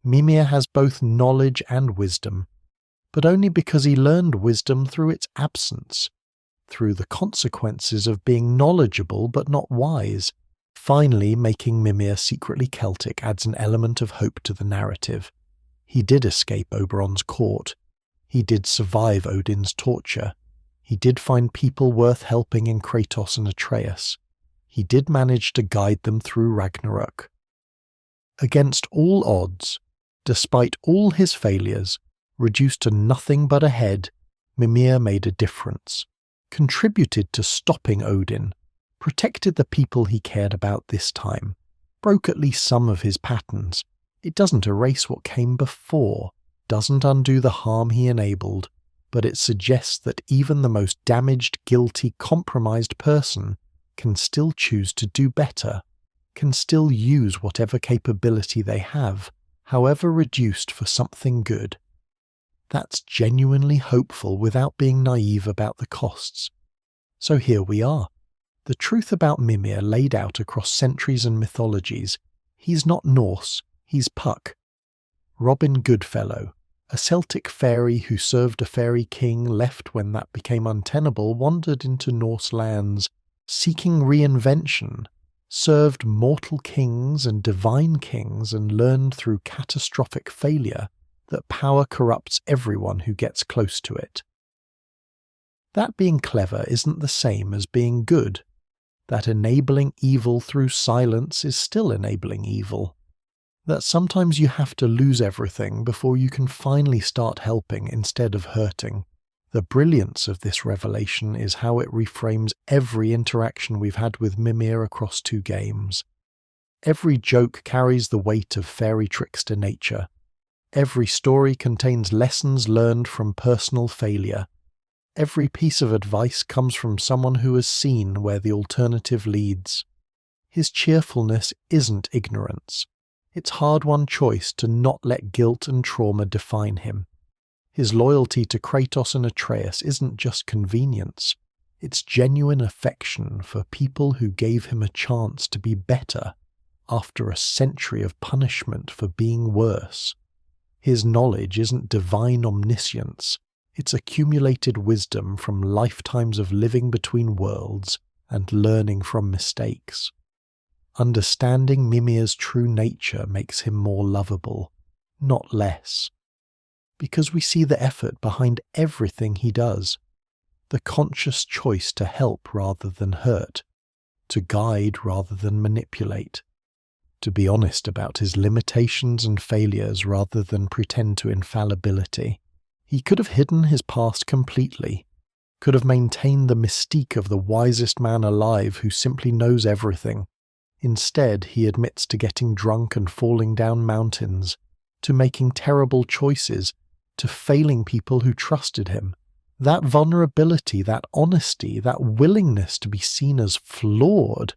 Mimir has both knowledge and wisdom, but only because he learned wisdom through its absence, through the consequences of being knowledgeable but not wise. Finally, making Mimir secretly Celtic adds an element of hope to the narrative. He did escape Oberon's court. He did survive Odin's torture. He did find people worth helping in Kratos and Atreus. He did manage to guide them through Ragnarök. Against all odds, despite all his failures, reduced to nothing but a head, Mimir made a difference, contributed to stopping Odin, protected the people he cared about this time, broke at least some of his patterns. It doesn't erase what came before, doesn't undo the harm he enabled, but it suggests that even the most damaged, guilty, compromised person can still choose to do better, can still use whatever capability they have, however reduced, for something good. That's genuinely hopeful without being naive about the costs. So here we are. The truth about Mimir laid out across centuries and mythologies. He's not Norse, he's Puck. Robin Goodfellow, a Celtic fairy who served a fairy king, left when that became untenable, wandered into Norse lands, seeking reinvention, served mortal kings and divine kings, and learned through catastrophic failure that power corrupts everyone who gets close to it. That being clever isn't the same as being good. That enabling evil through silence is still enabling evil. That sometimes you have to lose everything before you can finally start helping instead of hurting. The brilliance of this revelation is how it reframes every interaction we've had with Mimir across 2 games. Every joke carries the weight of fairy trickster nature. Every story contains lessons learned from personal failure. Every piece of advice comes from someone who has seen where the alternative leads. His cheerfulness isn't ignorance. It's hard-won choice to not let guilt and trauma define him. His loyalty to Kratos and Atreus isn't just convenience. It's genuine affection for people who gave him a chance to be better after a century of punishment for being worse. His knowledge isn't divine omniscience. It's accumulated wisdom from lifetimes of living between worlds and learning from mistakes. Understanding Mimir's true nature makes him more lovable, not less. Because we see the effort behind everything he does, the conscious choice to help rather than hurt, to guide rather than manipulate, to be honest about his limitations and failures rather than pretend to infallibility. He could have hidden his past completely, could have maintained the mystique of the wisest man alive who simply knows everything. Instead, he admits to getting drunk and falling down mountains, to making terrible choices, to failing people who trusted him. That vulnerability, that honesty, that willingness to be seen as flawed,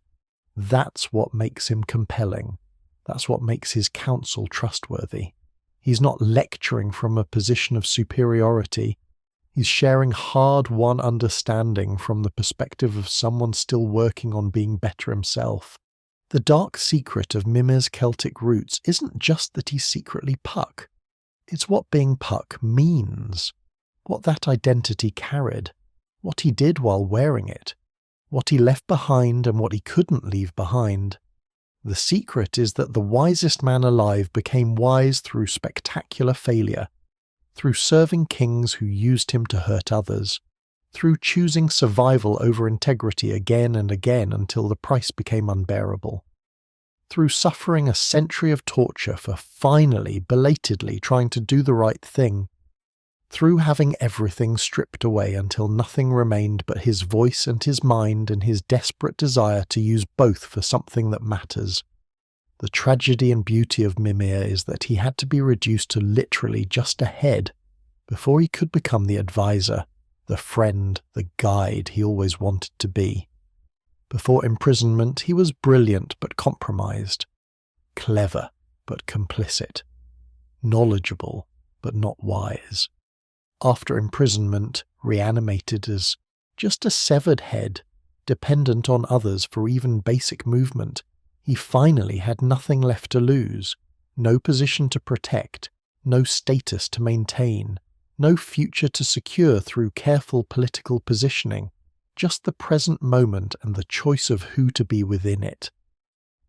that's what makes him compelling. That's what makes his counsel trustworthy. He's not lecturing from a position of superiority. He's sharing hard-won understanding from the perspective of someone still working on being better himself. The dark secret of Mimir's Celtic roots isn't just that he's secretly Puck. It's what being Puck means, what that identity carried, what he did while wearing it, what he left behind and what he couldn't leave behind. The secret is that the wisest man alive became wise through spectacular failure, through serving kings who used him to hurt others, through choosing survival over integrity again and again until the price became unbearable, through suffering a century of torture for finally, belatedly trying to do the right thing, through having everything stripped away until nothing remained but his voice and his mind and his desperate desire to use both for something that matters. The tragedy and beauty of Mimir is that he had to be reduced to literally just a head before he could become the advisor, the friend, the guide he always wanted to be. Before imprisonment, he was brilliant but compromised, clever but complicit, knowledgeable but not wise. After imprisonment, reanimated as just a severed head, dependent on others for even basic movement, he finally had nothing left to lose, no position to protect, no status to maintain, no future to secure through careful political positioning, just the present moment and the choice of who to be within it.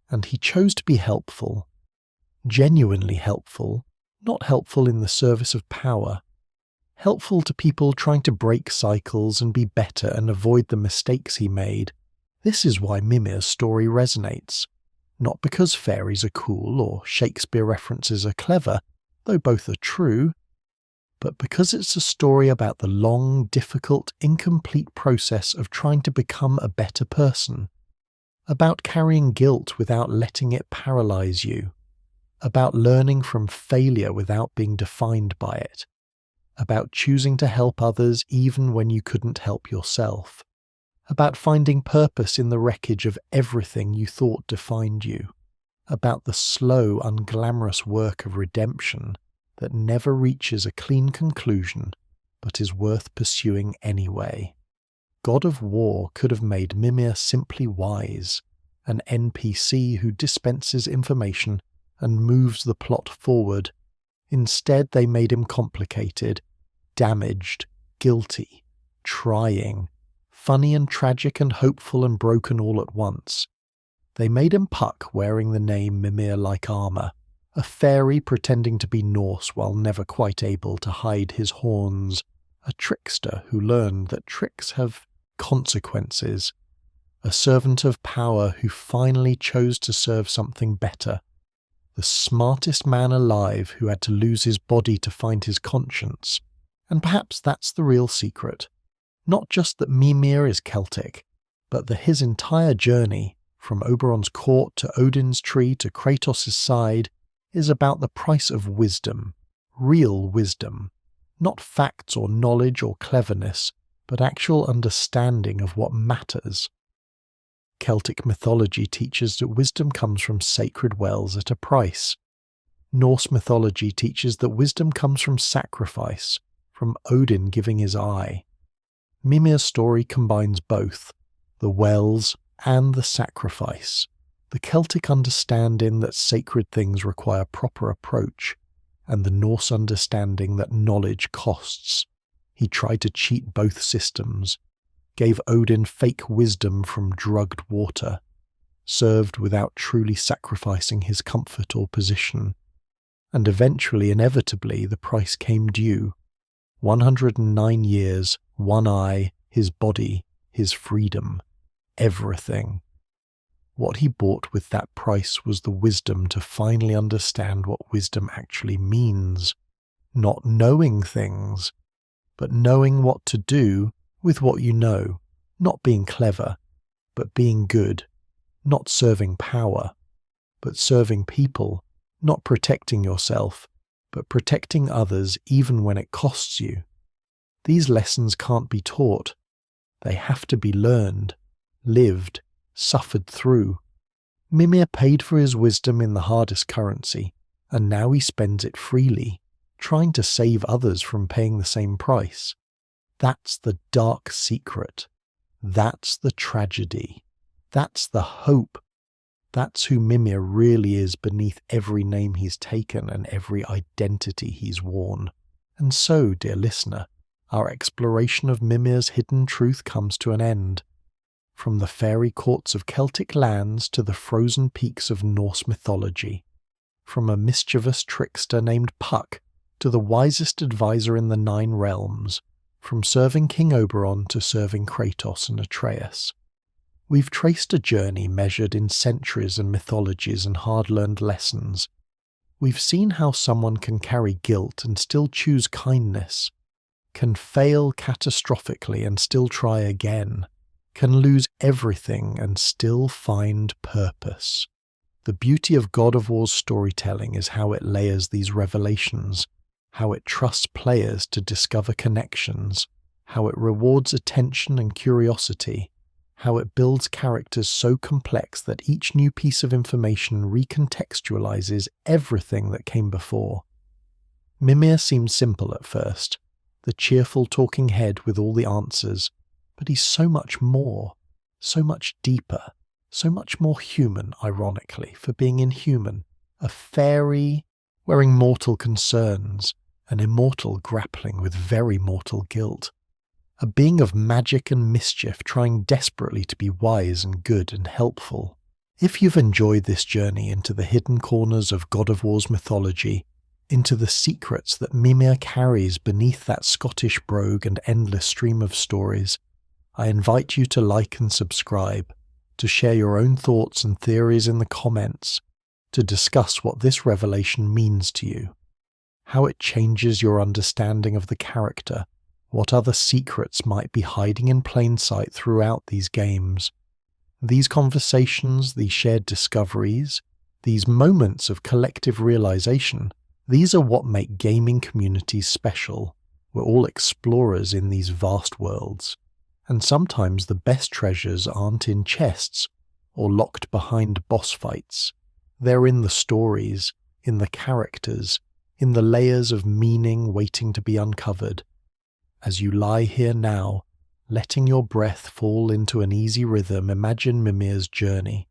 And he chose to be helpful, genuinely helpful, not helpful in the service of power, helpful to people trying to break cycles and be better and avoid the mistakes he made. This is why Mimir's story resonates. Not because fairies are cool or Shakespeare references are clever, though both are true, but because it's a story about the long, difficult, incomplete process of trying to become a better person, about carrying guilt without letting it paralyze you, about learning from failure without being defined by it, about choosing to help others even when you couldn't help yourself, about finding purpose in the wreckage of everything you thought defined you, about the slow, unglamorous work of redemption that never reaches a clean conclusion but is worth pursuing anyway. God of War could have made Mimir simply wise, an NPC who dispenses information and moves the plot forward. Instead, they made him complicated, damaged, guilty, trying, funny and tragic and hopeful and broken all at once. They made him Puck wearing the name Mimir like armour, a fairy pretending to be Norse while never quite able to hide his horns, a trickster who learned that tricks have consequences, a servant of power who finally chose to serve something better, the smartest man alive who had to lose his body to find his conscience. And perhaps that's the real secret. Not just that Mimir is Celtic, but that his entire journey, from Oberon's court to Odin's tree to Kratos' side, is about the price of wisdom, real wisdom, not facts or knowledge or cleverness, but actual understanding of what matters. Celtic mythology teaches that wisdom comes from sacred wells at a price. Norse mythology teaches that wisdom comes from sacrifice, from Odin giving his eye. Mimir's story combines both, the wells and the sacrifice, the Celtic understanding that sacred things require proper approach, and the Norse understanding that knowledge costs. He tried to cheat both systems, gave Odin fake wisdom from drugged water, served without truly sacrificing his comfort or position, and eventually, inevitably, the price came due. 109 years, one eye, his body, his freedom, everything. What he bought with that price was the wisdom to finally understand what wisdom actually means. Not knowing things, but knowing what to do with what you know. Not being clever, but being good. not serving power, but serving people, not protecting yourself, but protecting others even when it costs you. These lessons can't be taught. They have to be learned, lived, suffered through. Mimir paid for his wisdom in the hardest currency, and now he spends it freely, trying to save others from paying the same price. That's the dark secret. That's the tragedy. That's the hope. That's who Mimir really is beneath every name he's taken and every identity he's worn. And so, dear listener, our exploration of Mimir's hidden truth comes to an end. From the fairy courts of Celtic lands to the frozen peaks of Norse mythology. From a mischievous trickster named Puck to the wisest advisor in the 9 realms. From serving King Oberon to serving Kratos and Atreus. We've traced a journey measured in centuries and mythologies and hard-learned lessons. We've seen how someone can carry guilt and still choose kindness, can fail catastrophically and still try again, can lose everything and still find purpose. The beauty of God of War's storytelling is how it layers these revelations, how it trusts players to discover connections, how it rewards attention and curiosity, how it builds characters so complex that each new piece of information recontextualizes everything that came before. Mimir seems simple at first, the cheerful talking head with all the answers, but he's so much more, so much deeper, so much more human, ironically, for being inhuman, a fairy wearing mortal concerns, an immortal grappling with very mortal guilt, a being of magic and mischief trying desperately to be wise and good and helpful. If you've enjoyed this journey into the hidden corners of God of War's mythology, into the secrets that Mimir carries beneath that Scottish brogue and endless stream of stories, I invite you to like and subscribe, to share your own thoughts and theories in the comments, to discuss what this revelation means to you, how it changes your understanding of the character, what other secrets might be hiding in plain sight throughout these games. These conversations, these shared discoveries, these moments of collective realization, these are what make gaming communities special. We're all explorers in these vast worlds. And sometimes the best treasures aren't in chests or locked behind boss fights. They're in the stories, in the characters, in the layers of meaning waiting to be uncovered. As you lie here now, letting your breath fall into an easy rhythm, imagine Mimir's journey.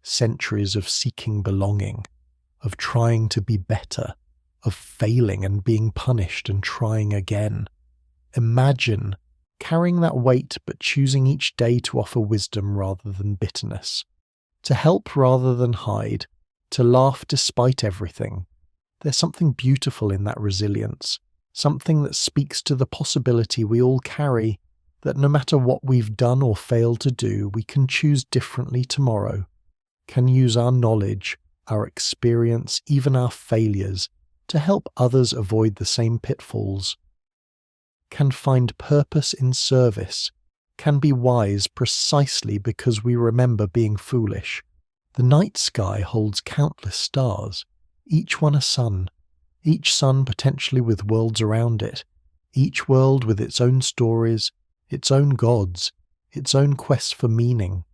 Centuries of seeking belonging, of trying to be better, of failing and being punished and trying again. Imagine carrying that weight but choosing each day to offer wisdom rather than bitterness, to help rather than hide, to laugh despite everything. There's something beautiful in that resilience, something that speaks to the possibility we all carry, that no matter what we've done or failed to do, we can choose differently tomorrow, can use our knowledge, our experience, even our failures, to help others avoid the same pitfalls, can find purpose in service, can be wise precisely because we remember being foolish. The night sky holds countless stars, each one a sun, each sun potentially with worlds around it, each world with its own stories, its own gods, its own quest for meaning.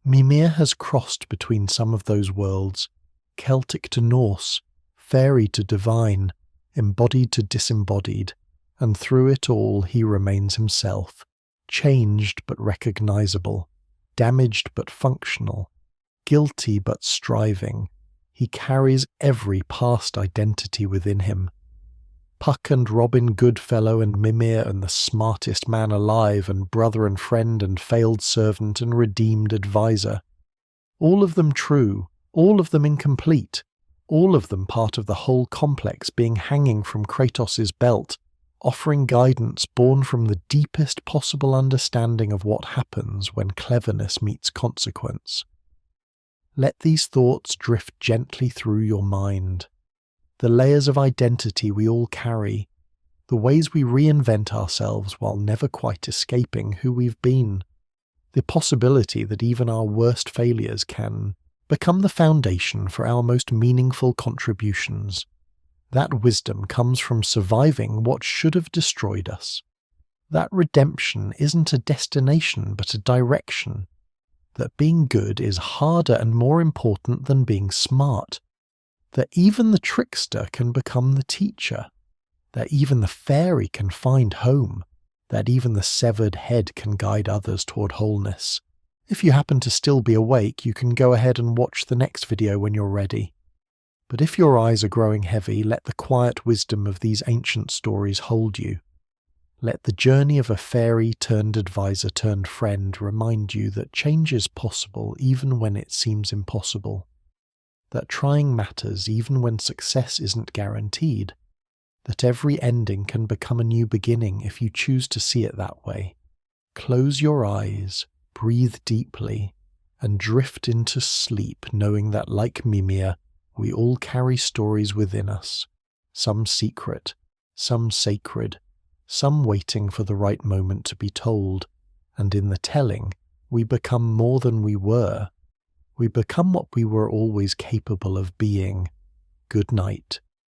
Mimir has crossed between some of those worlds, Celtic to Norse, fairy to divine, embodied to disembodied, and through it all he remains himself, changed but recognizable, damaged but functional, guilty but striving. He carries every past identity within him. Puck and Robin Goodfellow and Mimir and the smartest man alive and brother and friend and failed servant and redeemed advisor. All of them true, all of them incomplete, all of them part of the whole complex being hanging from Kratos' belt, offering guidance born from the deepest possible understanding of what happens when cleverness meets consequence. Let these thoughts drift gently through your mind. The layers of identity we all carry, the ways we reinvent ourselves while never quite escaping who we've been. The possibility that even our worst failures can become the foundation for our most meaningful contributions. That wisdom comes from surviving what should have destroyed us. That redemption isn't a destination but a direction. That being good is harder and more important than being smart. That even the trickster can become the teacher. That even the fairy can find home. That even the severed head can guide others toward wholeness. If you happen to still be awake, you can go ahead and watch the next video when you're ready. But if your eyes are growing heavy, let the quiet wisdom of these ancient stories hold you. Let the journey of a fairy turned advisor turned friend remind you that change is possible even when it seems impossible. That trying matters even when success isn't guaranteed. That every ending can become a new beginning if you choose to see it that way. Close your eyes, breathe deeply, and drift into sleep knowing that like Mimir, we all carry stories within us, some secret, some sacred, some waiting for the right moment to be told, and in the telling, we become more than we were. We become what we were always capable of being. Good night.